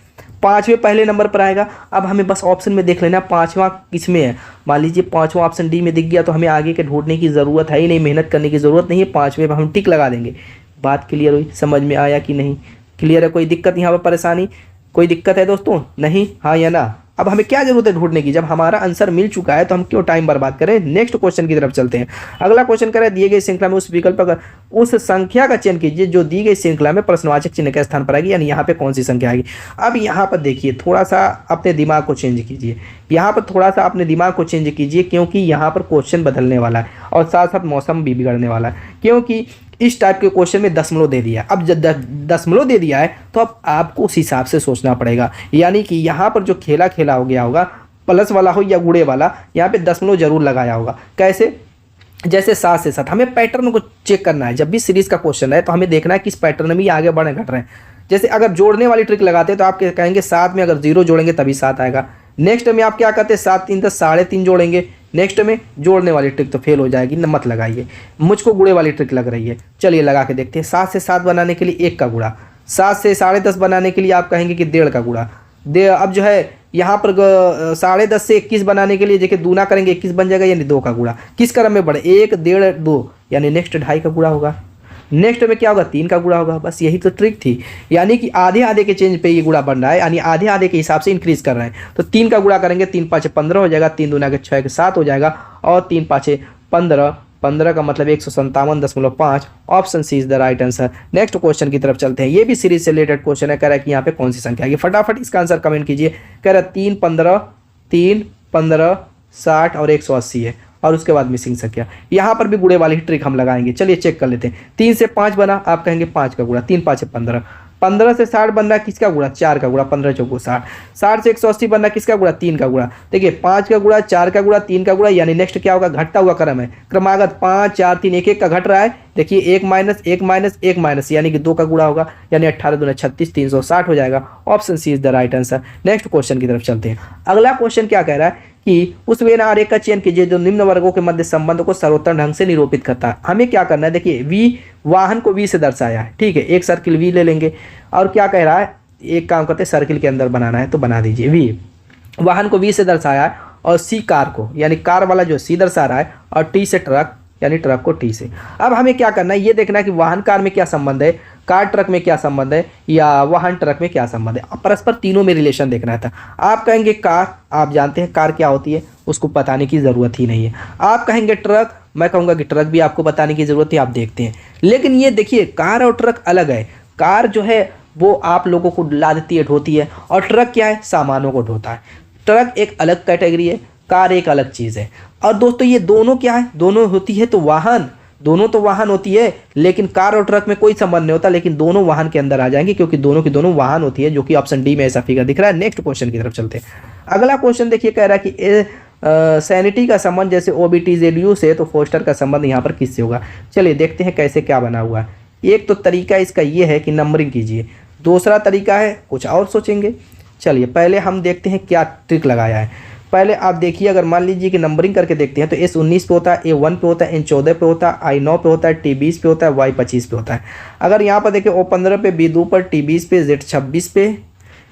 पाँचवें पहले नंबर पर आएगा। अब हमें बस ऑप्शन में देख लेना पाँचवा किस में है। मान लीजिए पाँचवा ऑप्शन डी में दिख गया तो हमें आगे के ढूंढने की ज़रूरत है ही नहीं, मेहनत करने की ज़रूरत नहीं है, पाँचवें पर हम टिक लगा देंगे। बात क्लियर हुई, समझ में आया कि नहीं? क्लियर है? कोई दिक्कत यहाँ पर, परेशानी, कोई दिक्कत है दोस्तों? नहीं, हाँ या ना? अब हमें क्या जरूरत है ढूंढने की, जब हमारा आंसर मिल चुका है तो हम क्यों टाइम बर्बाद करें। नेक्स्ट क्वेश्चन की तरफ चलते हैं। अगला क्वेश्चन करें दिए गई श्रृंखला में उस विकल्प का उस संख्या का चयन कीजिए जो दी गई श्रृंखला में प्रश्नवाचक चिन्ह के स्थान पर आएगी, यानी यहाँ पे कौन सी संख्या आएगी। अब यहाँ पर देखिए, थोड़ा सा अपने दिमाग को चेंज कीजिए, यहाँ पर थोड़ा सा अपने दिमाग को चेंज कीजिए, क्योंकि यहाँ पर क्वेश्चन बदलने वाला है और साथ साथ मौसम भी बिगड़ने वाला है, क्योंकि इस टाइप के क्वेश्चन में दशमलव दे दिया है। अब जब दशमलव दे दिया है तो अब आपको उस हिसाब से सोचना पड़ेगा, यानी कि यहाँ पर जो खेला हो गया होगा, प्लस वाला हो या गुणे वाला, यहाँ पे दशमलव जरूर लगाया होगा। कैसे? जैसे 7 से 7, हमें पैटर्न को चेक करना है। जब भी सीरीज का क्वेश्चन है तो हमें देखना है किस पैटर्न में आगे बढ़े घट रहे हैं। जैसे अगर जोड़ने वाली ट्रिक लगाते हैं तो आप कहेंगे 7 में अगर 0 जोड़ेंगे तभी 7 आएगा। नेक्स्ट में आप क्या करते हैं, 7 3 10 3.5 जोड़ेंगे। नेक्स्ट में जोड़ने वाली ट्रिक तो फेल हो जाएगी, मत लगाइए, मुझको गुणे वाली ट्रिक लग रही है। चलिए लगा के देखते हैं। 7 से 7 बनाने के लिए 1 का गुणा, 7 से 10.5 बनाने के लिए आप कहेंगे कि 1.5 का गुणा। अब जो है यहाँ पर 10.5 से 21 बनाने के लिए देखिए दूना करेंगे 21 बन जाएगा, यानी 2 का गुणा। किस क्रम में बढ़े, 1 1.5 2, यानी नेक्स्ट 2.5 का गुणा होगा। नेक्स्ट में क्या होगा, 3 का गुणा होगा। बस यही तो ट्रिक थी, यानी कि आधे आधे के चेंज पे ये गुणा बन रहा है, यानी आधे आधे के हिसाब से इंक्रीज कर रहे हैं। तो 3 का गुणा करेंगे, 3 5 15 हो जाएगा, 3 दूना के 6 के 7 हो जाएगा, और 3 5 15, 15 का मतलब 157.5। Option C is the right answer. Next question की तरफ चलते हैं। ये भी सीरीज से रिलेटेड क्वेश्चन है। कह रहा है कि यहाँ पे कौन सी संख्या आएगी, फटाफट इसका आंसर कमेंट कीजिए। कह रहा है 3 15 60 और 180 है, और उसके बाद मिसिंग संख्या। यहाँ पर भी गुणे वाली ट्रिक हम लगाएंगे। चलिए चेक कर लेते हैं। 3 से 5 बना, आप कहेंगे 5 का गुणा, 3 5 15। 15 से 60 बनना, किसका गुणा, 4 का गुणा, 15 चौको 60। 60 से 180 बनना, किसका गुणा, 3 का गुणा। देखिए 5 का गुणा, 4 का गुणा, 3 का गुणा, यानी नेक्स्ट क्या होगा, घटता हुआ क्रम है, क्रमागत 5 4 3 1 1 का घट रहा है। देखिए 1 माइनस 1 माइनस 1 माइनस, यानी कि 2 का गुणा होगा, यानी 18 दूना 36, 360 हो जाएगा। Option C is the right answer. Next question की तरफ चलते हैं। अगला क्वेश्चन क्या कह रहा है कि उस वेन आरेख का चयन कीजिए जो निम्न वर्गों के मध्य संबंध को सर्वोत्तम ढंग से निरूपित करता है। हमें क्या करना है, देखिए वी वाहन को वी से दर्शाया है, ठीक है, एक सर्किल वी ले लेंगे, और क्या कह रहा है, एक काम करते हैं, सर्किल के अंदर बनाना है तो बना दीजिए। वी वाहन को वी से दर्शाया है, और सी कार को, यानी कार वाला जो सी दर्शा रहा है, और टी से ट्रक, यानी ट्रक को टी से। अब हमें क्या करना है, ये देखना है कि वाहन कार में क्या संबंध है, कार ट्रक में क्या संबंध है, या वाहन ट्रक में क्या संबंध है। परस्पर तीनों में रिलेशन देखना था। आप कहेंगे कार, आप जानते हैं कार क्या होती है, उसको बताने की ज़रूरत ही नहीं है। आप कहेंगे ट्रक, मैं कहूँगा कि ट्रक भी आपको बताने की ज़रूरत है, आप देखते हैं। लेकिन ये देखिए कार और ट्रक अलग है। कार जो है वो आप लोगों को लादती है, ढोती है, और ट्रक क्या है, सामानों को ढोता है। ट्रक एक अलग कैटेगरी है, कार एक अलग चीज़ है। और दोस्तों ये दोनों क्या है, दोनों होती है तो वाहन, दोनों तो वाहन होती है, लेकिन कार और ट्रक में कोई संबंध नहीं होता, लेकिन दोनों वाहन के अंदर आ जाएंगे, क्योंकि दोनों की दोनों वाहन होती है, जो कि ऑप्शन डी में ऐसा फिगर दिख रहा है। नेक्स्ट क्वेश्चन की तरफ चलते हैं। अगला क्वेश्चन देखिए, कह रहा है कि सैनिटी का संबंध जैसे OBTZU से, तो फोस्टर का संबंध यहाँ पर किससे होगा। चलिए देखते हैं कैसे क्या बना हुआ है। एक तो तरीका इसका ये है कि नंबरिंग कीजिए, दूसरा तरीका है कुछ और सोचेंगे। चलिए पहले हम देखते हैं क्या ट्रिक लगाया है। पहले आप देखिए, अगर मान लीजिए कि नंबरिंग करके देखते हैं तो S 19 पे होता है, A 1 पे होता है, N 14 पे होता है, I 9 पे होता है, T 20 पे होता है, Y 25 पे होता है। अगर यहाँ पर देखें O 15 पे, B 2 पर, T 20 पे, Z 26 पे,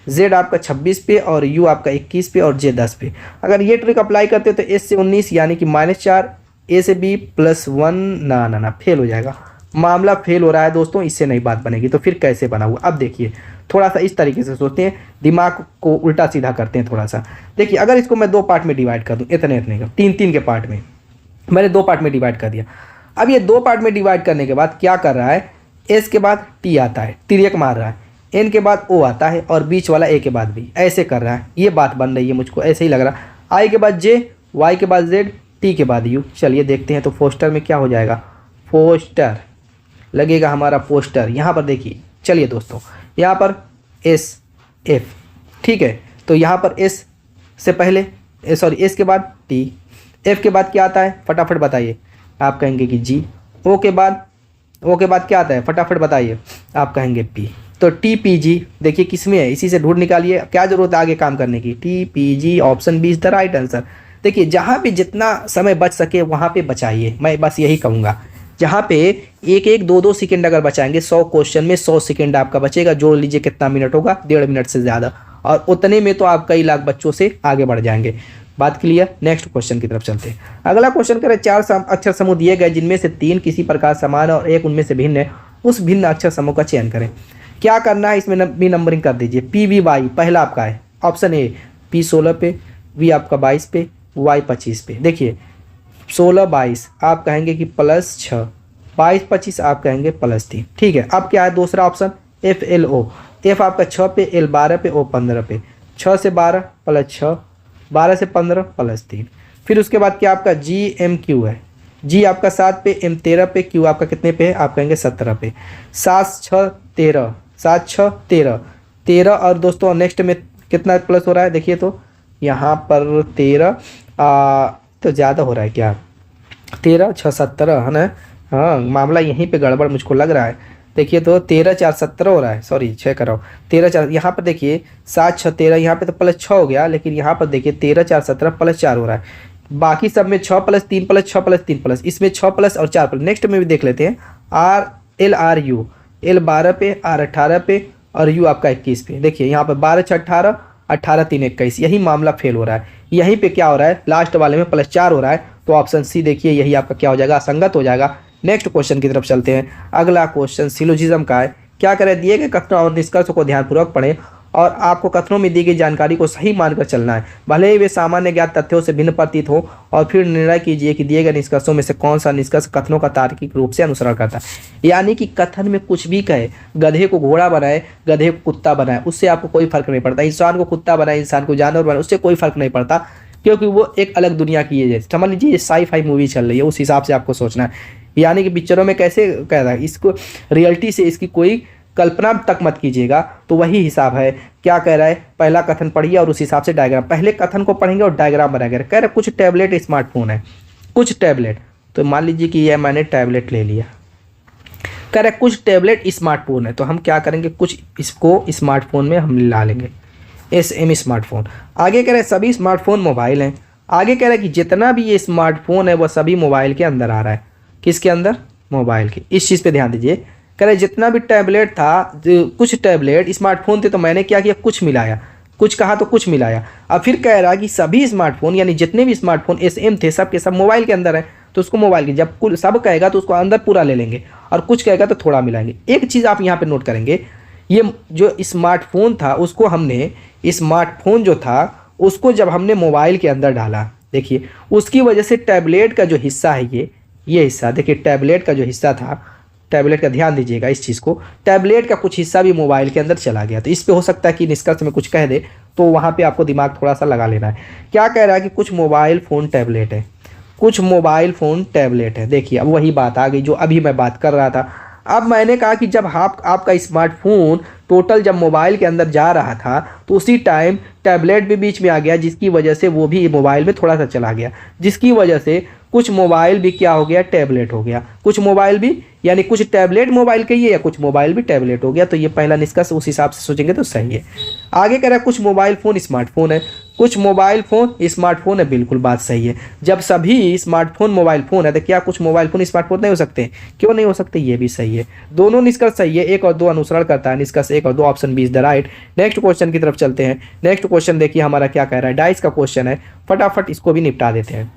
Z आपका 26 पे, और U आपका 21 पे, और J 10 पे। अगर ये ट्रिक अप्लाई करते हो तो S से 19 यानी कि -4, A से B +1, ना फेल हो जाएगा। मामला फेल हो रहा है दोस्तों, इससे नहीं बात बनेगी। तो फिर कैसे बना हुआ, अब देखिए थोड़ा सा इस तरीके से सोचते हैं, दिमाग को उल्टा सीधा करते हैं थोड़ा सा। देखिए अगर इसको मैं 2 पार्ट में डिवाइड कर दूं, इतने इतने का 3-3 के पार्ट में, मैंने 2 पार्ट में डिवाइड कर दिया। अब ये 2 पार्ट में डिवाइड करने के बाद क्या कर रहा है, एस के बाद टी आता है, तिर्यक मार रहा है, एन के बाद ओ आता है और बीच वाला ए के बाद बी, ऐसे कर रहा है। ये बात बन रही है, मुझको ऐसे ही लग रहा। आई के बाद जे, वाई के बाद जेड, टी के बाद यू। चलिए देखते हैं तो फोस्टर में क्या हो जाएगा, फोस्टर लगेगा हमारा पोस्टर। यहाँ पर देखिए, चलिए दोस्तों यहाँ पर एस एफ, ठीक है, तो यहाँ पर एस से पहले सॉरी एस के बाद टी, एफ के बाद क्या आता है फटाफट बताइए, आप कहेंगे कि जी। ओ के बाद क्या आता है फटाफट बताइए, आप कहेंगे पी। तो टी पी जी देखिए किस में है, इसी से ढूंढ निकालिए, क्या जरूरत है आगे काम करने की। T P G option B is the right answer. देखिए जहाँ पे जितना समय बच सके वहाँ पे बचाइए, मैं बस यही कहूँगा। जहाँ पे 1-1, 2-2 सेकंड अगर बचाएंगे, 100 क्वेश्चन में 100 सेकंड आपका बचेगा, जोड़ लीजिए कितना मिनट होगा, 1.5 मिनट से ज़्यादा, और उतने में तो आप कई लाख बच्चों से आगे बढ़ जाएंगे। बात क्लियर। नेक्स्ट क्वेश्चन की तरफ चलते हैं। अगला क्वेश्चन करें, 4 अक्षर समूह दिए गए जिनमें से 3 किसी प्रकार समान और एक उनमें से भिन्न है, उस भिन्न अक्षर समूह का चयन करें। क्या करना है, इसमें भी नंबरिंग कर दीजिए। पी वी वाई पहला आपका है ऑप्शन ए, पी 16 पे, वी आपका 22 पे, वाई 25 पे। देखिए 16-22 आप कहेंगे कि +6, 22-25 आप कहेंगे +3, ठीक है। अब क्या है दूसरा option, F L O, F आपका 6 पे, एल 12 पे, ओ 15 पे, 6 से 12 +6, 12 से 15 +3। फिर उसके बाद क्या आपका जी एम क्यू है, जी आपका 7 पे, एम 13 पे, क्यू आपका कितने पे है, आप कहेंगे 17 पे। 7-6 13, 7-6 13, 13 और दोस्तों नेक्स्ट में कितना प्लस हो रहा है देखिए, तो यहाँ पर 13 तो ज़्यादा हो रहा है क्या, 13-6 17 है ना, हाँ मामला यहीं पे गड़बड़ मुझको लग रहा है। देखिए तो 13-4 17 हो रहा है, सॉरी 6 कराओ, 13-4 यहाँ पर देखिए 7-6 13, यहाँ पे तो +6 हो गया, लेकिन यहाँ पर देखिए 13-4 17 +4 हो रहा है। बाकी सब में 6 + 3 + 6 + 3 +, इसमें 6 + और 4 +। नेक्स्ट में भी देख लेते हैं, R L R you, L 12 पे, आर 18 पे और यू आपका 21 पे। देखिए यहाँ पर 12-6 18, 18-3 21, यही मामला फेल हो रहा है। यहीं पे क्या हो रहा है, लास्ट वाले में +4 हो रहा है, तो ऑप्शन सी देखिए यही आपका क्या हो जाएगा, असंगत हो जाएगा। नेक्स्ट क्वेश्चन की तरफ चलते हैं। अगला क्वेश्चन सिलोजिज्म का है। क्या करें, दिए गए कथनों और निष्कर्षों को ध्यानपूर्वक पढ़ें और आपको कथनों में दी गई जानकारी को सही मानकर चलना है, भले ही वे सामान्य ज्ञात तथ्यों से भिन्न प्रतीत हो, और फिर निर्णय कीजिए कि दिए गए निष्कर्षों में से कौन सा निष्कर्ष कथनों का तार्किक रूप से अनुसरण करता है। यानी कि कथन में कुछ भी कहे, गधे को घोड़ा बनाए, गधे को कुत्ता बनाए, उससे आपको कोई फर्क नहीं पड़ता। इंसान को कुत्ता बनाए, इंसान को जानवर बनाए, उससे कोई फर्क नहीं पड़ता, क्योंकि वो एक अलग दुनिया की है। जैसे समझ लीजिए ये साई-फाई मूवी चल रही है, उस हिसाब से आपको सोचना है। यानी कि पिक्चरों में कैसे कह रहा है, इसको रियलिटी से इसकी कोई कल्पना तक मत कीजिएगा, तो वही हिसाब है। क्या कह रहा है, पहला कथन पढ़िए और उस हिसाब से डायग्राम, पहले कथन को पढ़ेंगे और डायग्राम बनाएंगे। कह रहे कुछ टैबलेट स्मार्टफोन है, कुछ टैबलेट, तो मान लीजिए कि यह मैंने टैबलेट ले लिया। कह रहे कुछ टैबलेट स्मार्टफोन है, तो हम क्या करेंगे, कुछ इसको स्मार्टफोन में हम ला लेंगे, SM स्मार्टफोन। आगे कह रहे सभी स्मार्टफोन मोबाइल हैं। आगे कह रहे कि जितना भी ये स्मार्टफोन है वह सभी मोबाइल के अंदर आ रहा है। किसके अंदर, मोबाइल के। इस चीज़ पे ध्यान दीजिए। कह रहे जितना भी टैबलेट था, कुछ टैबलेट स्मार्टफोन थे, तो मैंने क्या किया, कुछ मिलाया, कुछ कहा तो कुछ मिलाया। अब फिर कह रहा कि सभी स्मार्टफोन, यानी जितने भी स्मार्टफोन SM थे सब के सब मोबाइल के अंदर है, तो उसको मोबाइल की, जब कुल सब कहेगा तो उसको अंदर पूरा ले लेंगे, और कुछ कहेगा तो थोड़ा मिलाएंगे। एक चीज़ आप यहाँ पर नोट करेंगे, ये जो स्मार्टफोन था उसको हमने, स्मार्टफोन जो था उसको जब हमने मोबाइल के अंदर डाला, देखिए उसकी वजह से टैबलेट का जो हिस्सा है, ये हिस्सा देखिए, टैबलेट का जो हिस्सा था, टैबलेट का ध्यान दीजिएगा इस चीज़ को, टैबलेट का कुछ हिस्सा भी मोबाइल के अंदर चला गया। तो इस पे हो सकता है कि निष्कर्ष में कुछ कह दे, तो वहाँ पे आपको दिमाग थोड़ा सा लगा लेना है। क्या कह रहा है कि कुछ मोबाइल फ़ोन टैबलेट है, कुछ मोबाइल फ़ोन टैबलेट है। देखिए अब वही बात आ गई जो अभी मैं बात कर रहा था। अब मैंने कहा कि जब आपका स्मार्टफोन टोटल जब मोबाइल के अंदर जा रहा था, तो उसी टाइम टैबलेट भी बीच में आ गया, जिसकी वजह से वो भी मोबाइल में थोड़ा सा चला गया, जिसकी वजह से कुछ मोबाइल भी क्या हो गया, टैबलेट हो गया। कुछ मोबाइल भी, यानी कुछ टैबलेट मोबाइल के ही है, या कुछ मोबाइल भी टैबलेट हो गया। तो ये पहला निष्कर्ष उस हिसाब से सोचेंगे तो सही है। आगे कह रहा है कुछ मोबाइल फ़ोन स्मार्टफोन है, कुछ मोबाइल फ़ोन स्मार्टफोन है, बिल्कुल बात सही है। जब सभी स्मार्टफोन मोबाइल फ़ोन है, तो क्या कुछ मोबाइल फ़ोन स्मार्टफोन नहीं हो सकते? क्यों नहीं हो सकते? ये भी सही है। दोनों निष्कर्ष सही है, 1 और 2 अनुसरण करता है, निष्कर्ष 1 और 2, option B is the right. Next question की तरफ चलते हैं। नेक्स्ट क्वेश्चन देखिए हमारा क्या कह रहा है, डाइस का क्वेश्चन है, फटाफट इसको भी निपटा देते हैं।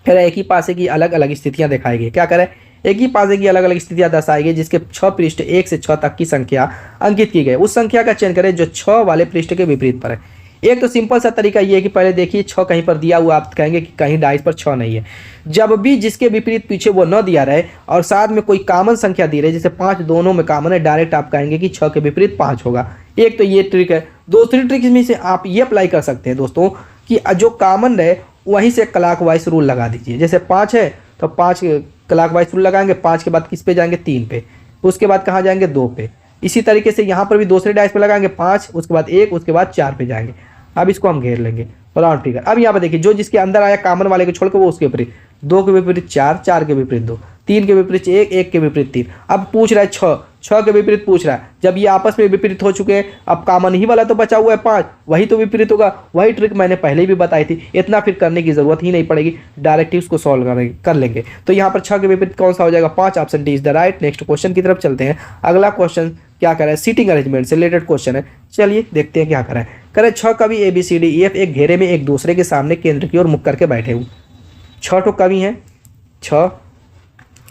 कह रहा है एक ही पासे की अलग अलग स्थितियां दिखाई गई। क्या कह रहा है, एक ही पाजे की अलग अलग स्थितियां दर्शाई गई जिसके 6 पृष्ठ 1 से 6 तक की संख्या अंकित की गई। उस संख्या का चयन करें जो 6 वाले पृष्ठ के विपरीत पर है। एक तो सिंपल सा तरीका ये है कि पहले देखिए 6 कहीं पर दिया हुआ, आप कहेंगे कि कहीं डाइस पर 6 नहीं है। जब भी जिसके विपरीत पीछे वो न दिया रहे और साथ में कोई कॉमन संख्या दी रहे, जैसे 5 दोनों में कॉमन है, डायरेक्ट आप कहेंगे कि 6 के विपरीत 5 होगा। एक तो ये ट्रिक है। दूसरी ट्रिक में से आप ये अप्लाई कर सकते हैं दोस्तों कि जो कॉमन रहे वहीं से क्लॉकवाइज रूल लगा दीजिए। जैसे 5 है तो 5 क्लॉकवाइज रूल लगाएंगे, 5 के बाद किस पे जाएंगे, 3 पे, उसके बाद कहाँ जाएंगे, 2 पे। इसी तरीके से यहाँ पर भी दूसरे डाइस पे लगाएंगे 5, उसके बाद 1, उसके बाद 4 पे जाएंगे। अब इसको हम घेर लेंगे राउंड फिगर। अब यहाँ पर देखिए जो जिसके अंदर आया कॉमन वाले को छोड़ के वो उसके विपरीत, 2 के विपरीत 4, 4 के विपरीत 2, 3 के विपरीत 1, 1 के विपरीत 3। अब पूछ रहा है 6, 6 के विपरीत पूछ रहा है। जब ये आपस में विपरीत हो चुके हैं, अब कॉमन ही वाला तो बचा हुआ है 5, वही तो विपरीत होगा। वही ट्रिक मैंने पहले भी बताई थी, इतना फिर करने की जरूरत ही नहीं पड़ेगी, डायरेक्ट ही उसको सॉल्व कर लेंगे। तो यहाँ पर 6 के विपरीत कौन सा हो जाएगा, 5। Option D is the right. Next question की तरफ चलते हैं। अगला क्वेश्चन क्या कर रहा है, सीटिंग अरेंजमेंट से रिलेटेड क्वेश्चन है। चलिए देखते हैं क्या कर रहा है। करें 6 कवि ABCDEF एक घेरे में एक दूसरे के सामने केंद्र की ओर मुख करके बैठे हुए। 6 तो कवि हैं, 6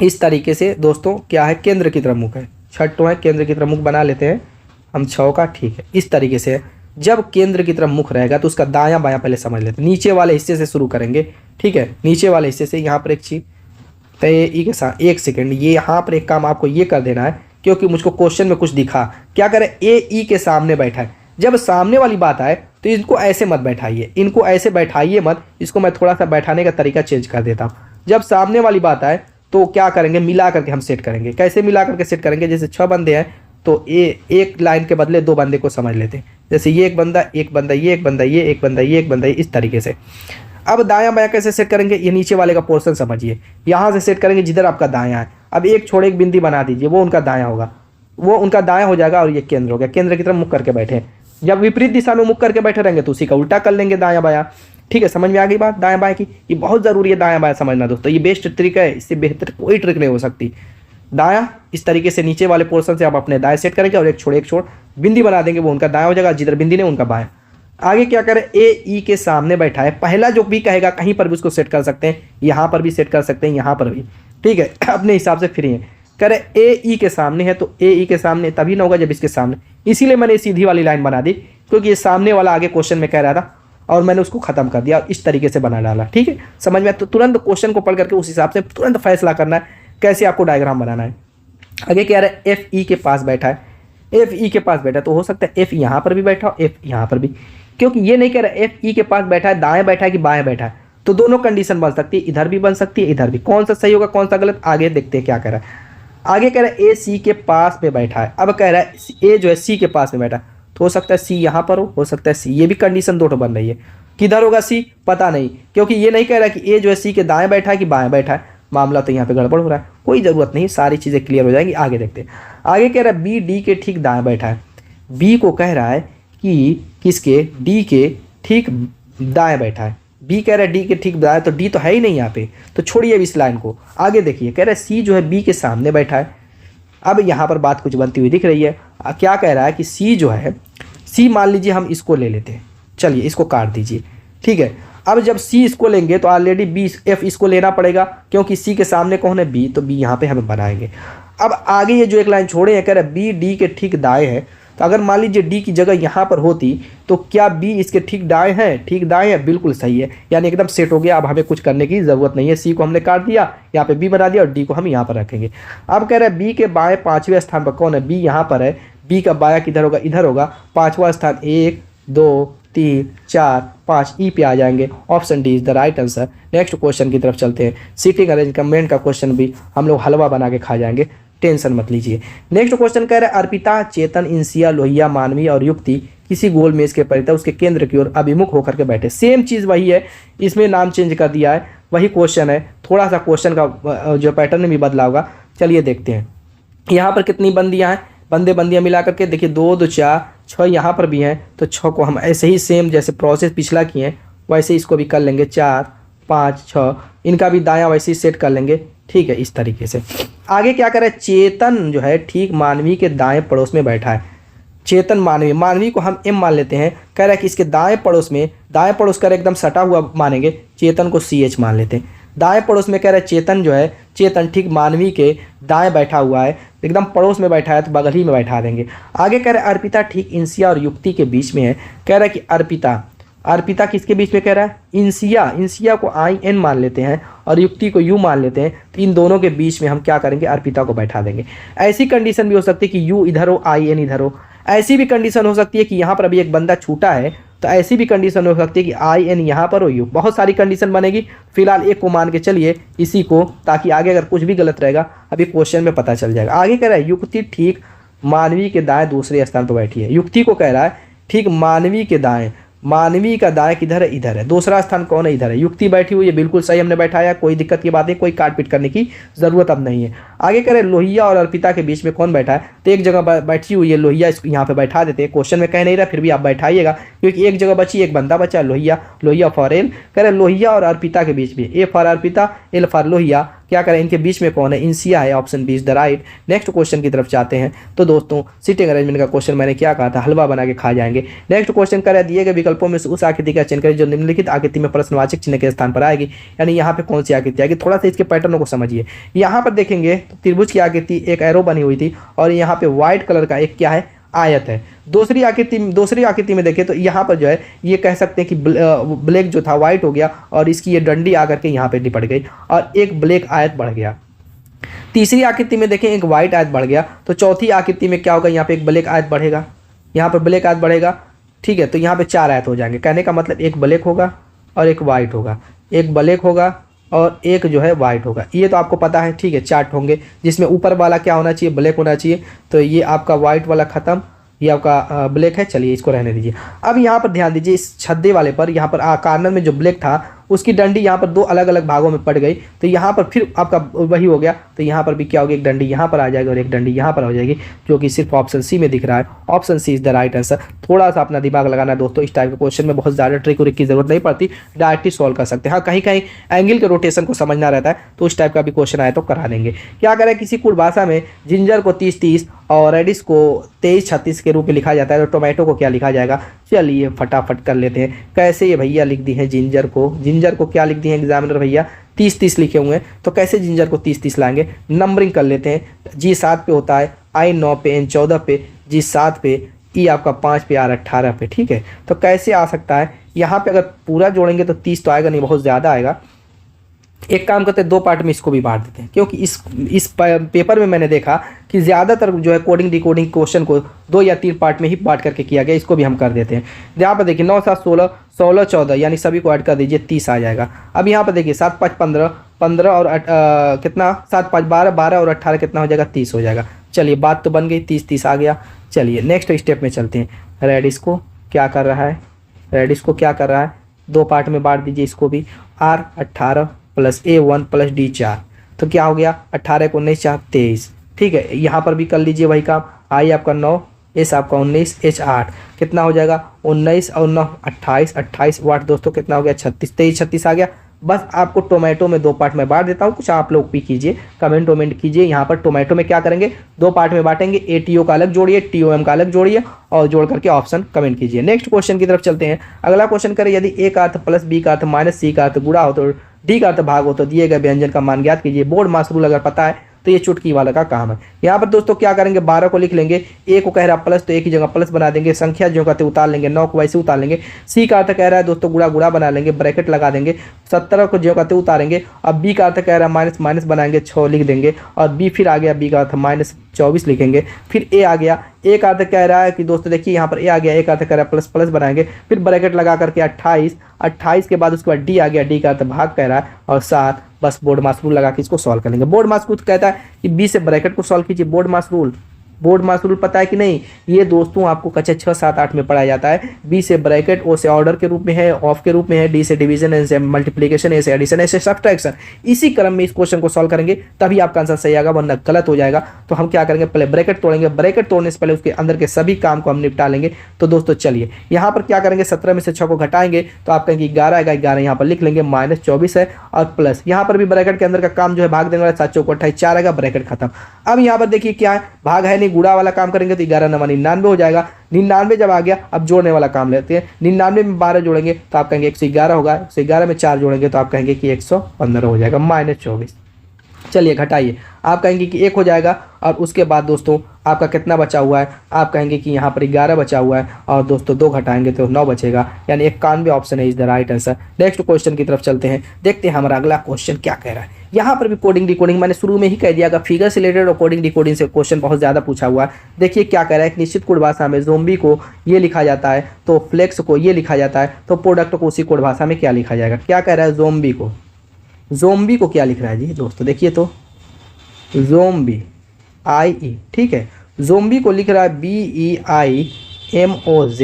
इस तरीके से दोस्तों क्या है, केंद्र की तरफ मुख है। 6 तो है, केंद्र की तरफ मुख बना लेते हैं हम 6 का, ठीक है। इस तरीके से जब केंद्र की तरफ मुख रहेगा तो उसका दायां बायां पहले समझ लेते हैं। नीचे वाले हिस्से से शुरू करेंगे, ठीक है। नीचे वाले हिस्से से यहाँ पर एक चीज ई के साथ, एक सेकेंड, ये यहाँ पर एक काम आपको ये कर देना है क्योंकि मुझको क्वेश्चन में कुछ दिखा। क्या करें, AE के सामने बैठा है। जब सामने वाली बात आए तो इनको ऐसे मत बैठाइए, इनको ऐसे बैठाइए मत। इसको मैं थोड़ा सा बैठाने का तरीका चेंज कर देता हूँ। जब सामने वाली बात आए तो क्या करेंगे, मिला करके हम सेट करेंगे। कैसे मिला करके सेट करेंगे, जैसे 6 बंदे हैं तो एक लाइन के बदले 2 बंदे को समझ लेते हैं। जैसे ये एक बंदा, एक बंदा, ये एक बंदा, ये एक बंदा, ये एक बंदा, इस तरीके से। अब दायां बायां कैसे सेट करेंगे, ये नीचे वाले का पोर्शन समझिए, यहाँ से सेट करेंगे जिधर आपका दायां है। अब एक छोड़े एक बिंदी बना दीजिए, वो उनका दायां होगा, वो उनका दायां हो जाएगा और ये केंद्र हो गया। केंद्र की तरफ मुख करके बैठे। जब विपरीत दिशा में मुख करके बैठे रहेंगे तो उसी का उल्टा कर लेंगे दायां बायां। ठीक है, समझ में आ गई बात दायां बायां की। ये बहुत जरूरी है दायां बायां समझना दोस्तों, ये बेस्ट ट्रिक है, इससे बेहतर कोई ट्रिक नहीं हो सकती। दायां इस तरीके से नीचे वाले पोर्शन से आप अपने दाएं सेट करेंगे और एक छोड़ बिंदी बना देंगे, वो उनका दायां हो जाएगा, जिधर बिंदी ने उनका बायां। आगे क्या करें, AE के सामने बैठा है। पहला जो भी कहेगा कहीं पर भी उसको सेट कर सकते हैं, यहाँ पर भी सेट कर सकते हैं, यहाँ पर भी, ठीक है, अपने हिसाब से फ्री है। करें AE के सामने है तो AE के सामने तभी ना होगा जब इसके सामने, इसीलिए मैंने सीधी वाली लाइन बना दी क्योंकि ये सामने वाला आगे क्वेश्चन में कह रहा था और मैंने उसको खत्म कर दिया और इस तरीके से बना डाला। ठीक है, समझ में। तो तुरंत क्वेश्चन को पढ़ करके उस हिसाब से तुरंत फैसला करना है कैसे आपको डायग्राम बनाना है। आगे क्या रहा है, FE के पास बैठा है। FE के पास बैठा तो हो सकता है F यहाँ पर भी बैठा हो, F यहाँ पर भी, क्योंकि ये नहीं कह रहा FE के पास बैठा है दाएं बैठा है कि बाएं बैठा है, तो दोनों कंडीशन बन सकती है, इधर भी बन सकती है, इधर भी। कौन सा सही होगा कौन सा गलत, आगे देखते हैं क्या कह रहा है। आगे कह रहा है AC के पास में बैठा है। अब कह रहा है A जो है C के पास में बैठा है, तो हो सकता है C यहाँ पर हो सकता है C, ये भी कंडीशन दो बन रही है। किधर होगा C पता नहीं, क्योंकि ये नहीं कह रहा है कि A जो है C के दाएं बैठा है कि बाएं बैठा है। मामला तो यहाँ पे गड़बड़ हो रहा है, कोई ज़रूरत नहीं, सारी चीज़ें क्लियर हो जाएंगी। आगे देखते हैं। आगे कह रहा है B D के ठीक दाएं बैठा है। B को कह रहा है कि किसके, D के ठीक दाएं बैठा है। B कह रहा है D के ठीक दाएं, तो D तो है ही नहीं यहाँ पे, तो छोड़िए अब इस लाइन को। आगे देखिए, कह रहा है C जो है B के सामने बैठा है। अब यहाँ पर बात कुछ बनती हुई दिख रही है। क्या कह रहा है कि C जो है, C मान लीजिए हम इसको ले लेते हैं, चलिए इसको काट दीजिए, ठीक है। अब जब C इसको लेंगे तो ऑलरेडी B F इसको लेना पड़ेगा, क्योंकि C के सामने कौन है B, तो B यहाँ पे हम बनाएंगे। अब आगे ये जो एक लाइन छोड़े हैं, कह रहा है B D के ठीक दाएं है, तो अगर मान लीजिए D की जगह यहाँ पर होती तो क्या B इसके ठीक दाएं है, ठीक दाएं है, बिल्कुल सही है, यानी एकदम सेट हो गया। अब हमें कुछ करने की ज़रूरत नहीं है, C को हमने काट दिया, यहाँ पे B बना दिया और D को हम यहाँ पर रखेंगे। अब कह रहा है B के बाएं 5वें स्थान पर कौन है, B यहाँ पर है। B का बायां किधर होगा, इधर होगा। 5वां स्थान 1 2 3 4 5 ई पे आ जाएंगे। Option D is the right answer. Next question की तरफ चलते हैं। सीटिंग अरेंजमेंट का क्वेश्चन भी हम लोग हलवा बना के खा जाएंगे, टेंशन मत लीजिए। नेक्स्ट क्वेश्चन कह रहा है अर्पिता, चेतन, इंसिया, लोहिया, मानवी और युक्ति किसी गोल मेज के परितः उसके केंद्र की ओर अभिमुख होकर के बैठे। सेम चीज़ वही है, इसमें नाम चेंज कर दिया है, वही क्वेश्चन है, थोड़ा सा क्वेश्चन का जो पैटर्न भी बदला होगा। चलिए देखते हैं यहाँ पर कितनी बंदियाँ हैं, बंदियाँ मिला करके देखिए 2 2 4 6 यहाँ पर भी हैं, तो 6 को हम ऐसे ही सेम जैसे प्रोसेस पिछला किए हैं वैसे इसको भी कर लेंगे। 4 5 6 इनका भी दायां वैसे ही सेट कर लेंगे, ठीक है, इस तरीके से। आगे क्या करें, चेतन जो है ठीक मानवी के दाएं पड़ोस में बैठा है। चेतन मानवी को हम M मान लेते हैं। कह रहा है कि इसके दाएं पड़ोस में, दाएं पड़ोस कर एकदम सटा हुआ मानेंगे, चेतन को CH मान लेते हैं। दाएं पड़ोस में कह रहा है चेतन जो है, चेतन ठीक मानवी के दाएं बैठा हुआ है, एकदम पड़ोस में बैठा है तो बगल ही में बैठा देंगे। आगे कह रहा है अर्पिता ठीक इंसिया और युक्ति के बीच में है। कह रहा है कि अर्पिता किसके बीच में कह रहा है, इंसिया को IN मान लेते हैं और युक्ति को U मान लेते हैं, तो इन दोनों के बीच में हम क्या करेंगे, अर्पिता को बैठा देंगे। ऐसी कंडीशन भी हो सकती है कि U इधर हो, IN इधर हो। ऐसी भी कंडीशन हो सकती है कि यहाँ पर अभी एक बंदा छूटा है, तो ऐसी भी कंडीशन हो सकती है कि IN यहाँ पर हो, U। बहुत सारी कंडीशन बनेगी, फिलहाल एक को मान के चलिए इसी को, ताकि आगे अगर कुछ भी गलत रहेगा अभी क्वेश्चन में पता चल जाएगा। आगे कह रहा है युक्ति ठीक मानवी के दाएं दूसरे स्थान पर बैठी है। युक्ति को कह रहा है ठीक मानवी के दाएं, मानवी का दाएं किधर है, इधर है, दूसरा स्थान कौन है, इधर है। युक्ति बैठी हुई है, बिल्कुल सही हमने बैठाया, कोई दिक्कत की बात नहीं, कोई काट पीट करने की जरूरत अब नहीं है। आगे कह रहे लोहिया और अर्पिता के बीच में कौन बैठा है, तो एक जगह बैठी हुई है लोहिया, इसको यहाँ पे बैठा देते हैं। क्वेश्चन में कह नहीं रहा, फिर भी आप बैठाइएगा क्योंकि एक जगह बची, एक बंदा बचा, लोहिया फॉर एल। कह रहे लोहिया और अर्पिता के बीच में, A for Arpita, L for Lohia, क्या करें, इनके बीच में कौन है, इंसिया है, option B is the right. Next question की तरफ जाते हैं। तो दोस्तों सीटिंग अरेंजमेंट का क्वेश्चन मैंने क्या कहा था, हलवा बना के खा जाएंगे। नेक्स्ट क्वेश्चन कह रहा है दिए गए विकल्पों में से उस आकृति का चयन करें जो निम्नलिखित आकृति में प्रश्नवाचक चिन्ह के स्थान पर आएगी, यानी यहाँ पे कौन सी आकृति आएगी। थोड़ा सा इसके पैटर्न को समझिए। यहाँ पर देखेंगे तो त्रिभुज की आकृति एक एरो बनी हुई थी और यहाँ पे व्हाइट कलर का एक क्या है, आयत है। दूसरी आकृति में देखें तो यहाँ पर जो है ये कह सकते हैं कि ब्लैक जो था व्हाइट हो गया और इसकी ये डंडी आकर के यहाँ पे निपट गई और एक ब्लैक आयत बढ़ गया। तीसरी आकृति में देखें एक व्हाइट आयत बढ़ गया, तो चौथी आकृति में क्या होगा, यहाँ पे एक ब्लैक आयत बढ़ेगा, यहाँ पर ब्लैक आयत बढ़ेगा, ठीक है। तो यहाँ पे 4 आयत हो जाएंगे। कहने का मतलब एक ब्लैक होगा और एक वाइट होगा, एक ब्लैक होगा और एक जो है वाइट होगा। ये तो आपको पता है, ठीक है। 4 होंगे जिसमें ऊपर वाला क्या होना चाहिए, ब्लैक होना चाहिए। तो ये आपका वाइट वाला खत्म, ये आपका ब्लैक है, चलिए इसको रहने दीजिए। अब यहाँ पर ध्यान दीजिए, इस छद्दे वाले पर यहाँ पर कार्नर में जो ब्लैक था उसकी डंडी यहाँ पर 2 अलग अलग भागों में पड़ गई, तो यहाँ पर फिर आपका वही हो गया। तो यहाँ पर भी क्या होगी, एक डंडी यहाँ पर आ जाएगी और एक डंडी यहाँ पर हो जाएगी, जो कि सिर्फ ऑप्शन सी में दिख रहा है। Option C is the right answer. थोड़ा सा अपना दिमाग लगाना है दोस्तों, इस टाइप के क्वेश्चन में बहुत ज़्यादा ट्रिक की जरूरत नहीं पड़ती, डायरेक्टली सॉल्व कर सकते हैं। हाँ, कहीं कहीं एंगल के रोटेशन को समझना रहता है, तो उस टाइप का भी क्वेश्चन आए तो करा देंगे। क्या करें, किसी कुल भाषा में जिंजर को 30-30 और रेडिश को 23-36 के रूप में लिखा जाता है, तो टोमेटो को क्या लिखा जाएगा। चलिए फटाफट कर लेते हैं। कैसे ये भैया लिख दी हैं जिंजर को क्या लिख दी है एग्जामिनर भैया, 30-30 लिखे हुए हैं, तो कैसे जिंजर को 30-30 लाएंगे। नंबरिंग कर लेते हैं। जी 7 पे होता है, I 9 पे, N 14 पे, जी 7 पे, E आपका 5 पे, R 18 पे, ठीक है। तो कैसे आ सकता है, यहाँ पे अगर पूरा जोड़ेंगे तो 30 तो आएगा नहीं, बहुत ज़्यादा आएगा। एक काम करते हैं, 2 पार्ट में इसको भी बांट देते हैं, क्योंकि इस पेपर में मैंने देखा कि ज़्यादातर जो है कोडिंग डिकोडिंग क्वेश्चन को 2 या 3 पार्ट में ही बांट करके किया गया। इसको भी हम कर देते हैं। यहाँ पर देखिए 9 7 16 16 14, यानी सभी को ऐड कर दीजिए, 30 आ जाएगा। अब यहाँ पर देखिए 7 5 15 15 और कितना, 7 5 12 12 और 18 कितना हो जाएगा, 30 हो जाएगा। चलिए बात तो बन गई, 30 आ गया। चलिए नेक्स्ट स्टेप में चलते हैं। रेडिस को क्या कर रहा है, 2 पार्ट में बांट दीजिए इसको भी। R 18 plus A1 plus D 4, तो क्या हो गया, 18 को 19 4 23, ठीक है। यहाँ पर भी कर लीजिए वही काम। I आपका 9, S आपका 19, H 8, कितना हो जाएगा, 19 और 9 28 28 वाट दोस्तों, कितना हो गया, 36 23 36 आ गया। बस आपको टोमेटो में 2 पार्ट में बांट देता हूँ, कुछ आप लोग भी कीजिए, कमेंट कीजिए। यहाँ पर टोमेटो में क्या करेंगे, 2 पार्ट में बांटेंगे। ATO का अलग जोड़िए, TOM का अलग जोड़िए और जोड़ करके ऑप्शन कमेंट कीजिए। नेक्स्ट क्वेश्चन की तरफ चलते हैं। अगला क्वेश्चन करें, यदि A का अर्थ प्लस B का अर्थ माइनस C का अर्थ गुणा हो तो D का अर्थ भाग हो तो दिए गए व्यंजन का मान ज्ञात कीजिए। बोर्ड मास रूल अगर पता है तो ये चुटकी वाला का काम है। यहाँ पर दोस्तों क्या करेंगे, 12 को लिख लेंगे, A को कह रहा है प्लस तो एक ही जगह प्लस बना देंगे, संख्या जो कहते उतार लेंगे, 9 को वैसे उतार लेंगे। C का अर्थ कह रहा है दोस्तों गुणा बना लेंगे, ब्रैकेट लगा देंगे, 17 को जो कहते उतारेंगे। अब B का अर्थ कह रहा है माइनस माइनस बनाएंगे, 6 लिख देंगे और B फिर आ गया, B का अर्थ माइनस 24 लिखेंगे। फिर A आ गया, A का अर्थ कह रहा है कि दोस्तों देखिए यहाँ पर A आ गया, A का अर्थ कह रहा है प्लस प्लस बनाएंगे, फिर ब्रैकेट लगा करके 28 के बाद उसके बाद D आ गया, D का अर्थ भाग कह रहा है और 7। बस बोर्ड मास रूल लगा के इसको सॉल्व कर लेंगे। बोर्ड मास रूल कहता है कि B से ब्रैकेट को सॉल्व कीजिए। बोर्ड मास रूल पता है कि नहीं, ये दोस्तों आपको कक्षा 6 7 8 में पढ़ाया जाता है। B से ब्रैकेट, O से ऑर्डर के रूप में है, ऑफ के रूप में है, D से डिवीजन, N से मल्टीप्लिकेशन, A से एडिशन, S से सब्ट्रैक्शन। इसी क्रम में इस क्वेश्चन को सॉल्व करेंगे तभी आपका आंसर सही आएगा, वरना गलत हो जाएगा। तो हम क्या करेंगे, पहले ब्रैकेट तोड़ेंगे, ब्रैकेट तोड़ने से पहले उसके अंदर के सभी काम को हम निपटा लेंगे। तो दोस्तों चलिए यहाँ पर क्या करेंगे, 17 में से 6 को घटाएंगे तो आप कहेंगे 11 आएगा, 11 यहाँ पर लिख लेंगे, माइनस 24 है और प्लस यहाँ पर भी ब्रैकेट के अंदर का काम जो है भाग देने वाला, 7 चौको 28 4 आएगा, ब्रैकेट खत्म। अब यहाँ पर देखिए क्या है, भाग है नहीं, गुणा वाला काम करेंगे तो 11 9 99 हो जाएगा। 99 जब आ गया, अब जोड़ने वाला काम लेते हैं। 99 में 12 जोड़ेंगे तो आप कहेंगे 111 होगा। 111 में 4 जोड़ेंगे तो आप कहेंगे कि 115 हो जाएगा, -24। चलिए घटाइए, आप कहेंगे कि 1 हो जाएगा। और उसके बाद दोस्तों आपका कितना बचा हुआ है, आप कहेंगे कि यहाँ पर 11 बचा हुआ है और दोस्तों 2 घटाएंगे तो 9 बचेगा, यानी 91 ऑप्शन है is the right answer. Next question की तरफ चलते हैं, देखते हैं हमारा अगला क्वेश्चन क्या कह रहा है। यहाँ पर भी कोडिंग डिकोडिंग मैंने शुरू में ही कह दिया, फिगर से रिलेटेड और कोडिंग डिकोडिंग से क्वेश्चन बहुत ज़्यादा पूछा हुआ है। देखिए क्या कह रहा है, एक निश्चित कोड भाषा में ज़ोंबी को ये लिखा जाता है, तो फ्लेक्स को ये लिखा जाता है, तो प्रोडक्ट को उसी कोड भाषा में क्या लिखा जाएगा। क्या कह रहा है, ज़ोंबी को क्या लिख रहा है जी दोस्तों, देखिए तो ज़ोंबी IE, ठीक है, ज़ोंबी को लिख रहा है BEIMOZ।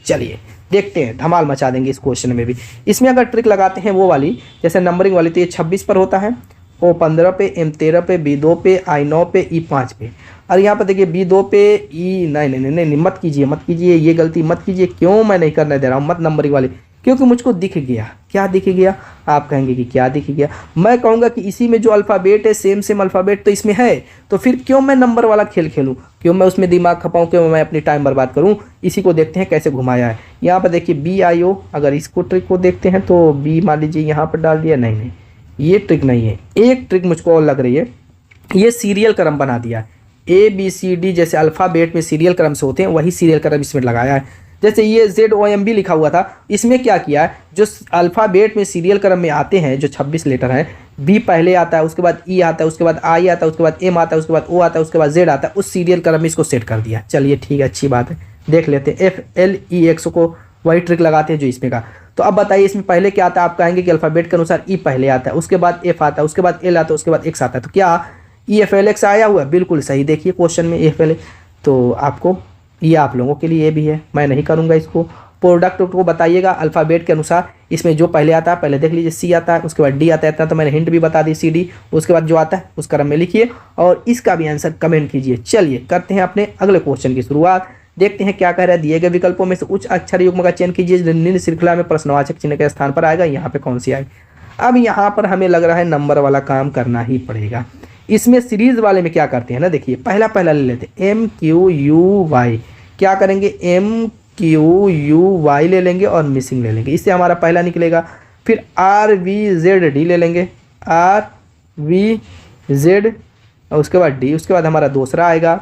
चलिए देखते हैं, धमाल मचा देंगे इस क्वेश्चन में भी। इसमें अगर ट्रिक लगाते हैं वो वाली, जैसे नंबरिंग वाली, तो ये 26 पर होता है, O15 पे, M13 पे, B2 पे, I9 पे, E5 पे। और यहाँ पर देखिए B2 पे नहीं, मत कीजिए, ये गलती मत कीजिए। क्यों मैं नहीं करने दे रहा हूँ, मत नंबरिंग वाली, क्योंकि मुझको दिख गया। क्या दिख गया, आप कहेंगे कि क्या दिख गया, मैं कहूँगा कि इसी में जो अल्फ़ाबेट है सेम अल्फ़ाबेट तो इसमें है, तो फिर क्यों मैं नंबर वाला खेल खेलूँ, क्यों मैं उसमें दिमाग खपाऊँ, क्यों मैं अपनी टाइम बर्बाद करूँ। इसी को देखते हैं कैसे घुमाया है। यहाँ पर देखिए BIO, अगर इसको ट्रिक को देखते हैं तो B मान लीजिए यहाँ पर डाल दिया, नहीं ये ट्रिक नहीं है। एक ट्रिक मुझको और लग रही है, ये सीरियल क्रम बना दिया, ABCD जैसे अल्फ़ाबेट में सीरियल क्रम से होते हैं, वही सीरियल क्रम इसमें लगाया है। जैसे ये ZOMB लिखा हुआ था, इसमें क्या किया है, जो अल्फ़ाबेट में सीरियल क्रम में आते हैं, जो 26 लेटर हैं, B पहले आता है, उसके बाद E आता है, उसके बाद I आता है, उसके बाद M आता है, उसके बाद O आता है, उसके बाद Z आता है, उस सीरियल क्रम में इसको सेट कर दिया। चलिए ठीक है, अच्छी बात है, देख लेते हैं। FLEX को वही ट्रिक लगाते हैं जो इसमें का। तो अब बताइए इसमें पहले क्या आता है, आप कहेंगे कि अल्फ़ाबेट के अनुसार E पहले आता है, उसके बाद F आता है, उसके बाद L आता है, उसके बाद X आता है। तो क्या EFLX आया हुआ है, बिल्कुल सही। देखिए क्वेश्चन में EFL, तो आपको ये आप लोगों के लिए ये भी है, मैं नहीं करूँगा इसको। प्रोडक्ट को बताइएगा अल्फ़ाबेट के अनुसार, इसमें जो पहले आता है पहले देख लीजिए, C आता है, उसके बाद D आता है, इतना तो मैंने हिंट भी बता दी, CD, उसके बाद जो आता है उस क्रम में लिखिए और इसका भी आंसर कमेंट कीजिए। चलिए करते हैं अपने अगले क्वेश्चन की शुरुआत, देखते हैं क्या कह रहा है। दिए गए विकल्पों में से उच्च अक्षर युग्म का चयन कीजिए, निम्न श्रृंखला में प्रश्नवाचक चिन्ह के स्थान पर आएगा, यहाँ पे कौन सी आएगी। अब यहाँ पर हमें लग रहा है नंबर वाला काम करना ही पड़ेगा। इसमें सीरीज वाले में क्या करते हैं ना, देखिए पहला ले लेते हैं, MQUY, क्या करेंगे, MQUY ले लेंगे और मिसिंग ले लेंगे, इससे हमारा पहला निकलेगा। फिर RVZD ले लेंगे, RVZ और उसके बाद D, उसके बाद हमारा दूसरा आएगा।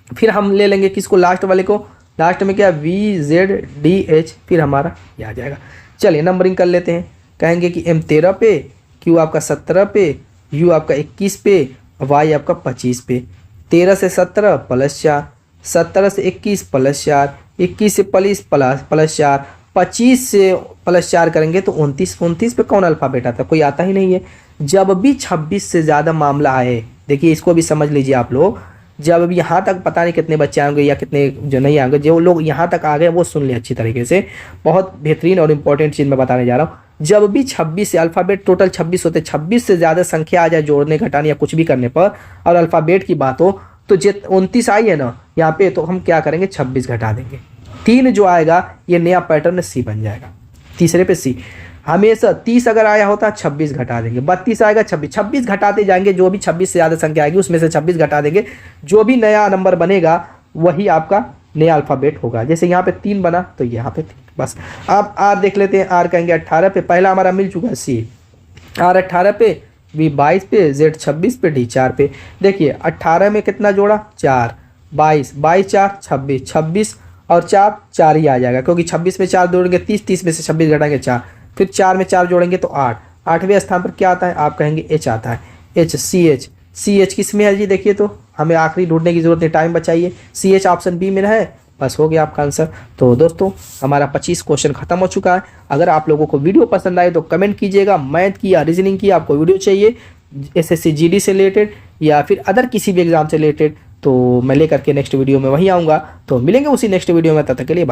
फिर हम ले लेंगे किसको, लास्ट वाले को, लास्ट में क्या, VZDH, फिर हमारा ये आ जाएगा। चलिए नंबरिंग कर लेते हैं, कहेंगे कि M13 पे, Q आपका 17 पे, U आपका 21 पे, Y आपका 25 पे। 13 से 17 +4, 17 से 21 +4, 21 से +4, 25 से +4 करेंगे तो 29 पे कौन अल्फ़ाबेट आता है, कोई आता ही नहीं है। जब भी 26 से ज़्यादा मामला आए, देखिए इसको भी समझ लीजिए आप लोग, जब भी यहाँ तक पता नहीं कितने बच्चे आएंगे या कितने जो नहीं आएंगे, जो लोग यहाँ तक आ गए वो सुन ले अच्छी तरीके से, बहुत बेहतरीन और इंपॉर्टेंट चीज़ मैं बताने जा रहा हूँ। जब भी 26 से अल्फ़ाबेट टोटल 26 होते, 26 से ज़्यादा संख्या आ जाए जोड़ने घटाने या कुछ भी करने पर, और अल्फ़ाबेट की बात हो, तो 29 आई है ना यहाँ पे, तो हम क्या करेंगे, 26 घटा देंगे। 3 जो आएगा ये नया पैटर्न C बन जाएगा, तीसरे पे C। हमेशा 30 अगर आया होता 26 घटा देंगे, 32 आएगा 26 घटाते जाएंगे, जो भी 26 से ज़्यादा संख्या आएगी उसमें से 26 घटा देंगे, जो भी नया नंबर बनेगा वही आपका नया अल्फ़ाबेट होगा। जैसे यहाँ पे 3 बना तो यहाँ पे 3, बस। अब R देख लेते हैं, R कहेंगे 18 पे, पहला हमारा मिल चुका है C, R 18 पे, V 22 पे, Z 26 पे, D 4 पे। देखिए 18 में कितना जोड़ा, 4, 22, 4 26, 26 और 4 ही आ जाएगा, क्योंकि 26 में 4 जोड़ेंगे 30, 30 में से 26 घटाएंगे 4, फिर 4 में 4 जोड़ेंगे तो 8, 8वें स्थान पर क्या आता है, आप कहेंगे H आता है, CH किस में है जी, देखिए तो हमें आखिरी ढूंढने की जरूरत नहीं, टाइम बचाइए। CH ऑप्शन B में है, बस हो गया आपका आंसर। तो दोस्तों हमारा 25 क्वेश्चन खत्म हो चुका है। अगर आप लोगों को वीडियो पसंद आए तो कमेंट कीजिएगा, मैथ की या रीजनिंग की आपको वीडियो चाहिए, SSC GD से रिलेटेड या फिर अदर किसी भी एग्जाम से रिलेटेड, तो मैं लेकर के नेक्स्ट वीडियो में वहीं आऊँगा। तो मिलेंगे उसी नेक्स्ट वीडियो में, तब तक के लिए बाय।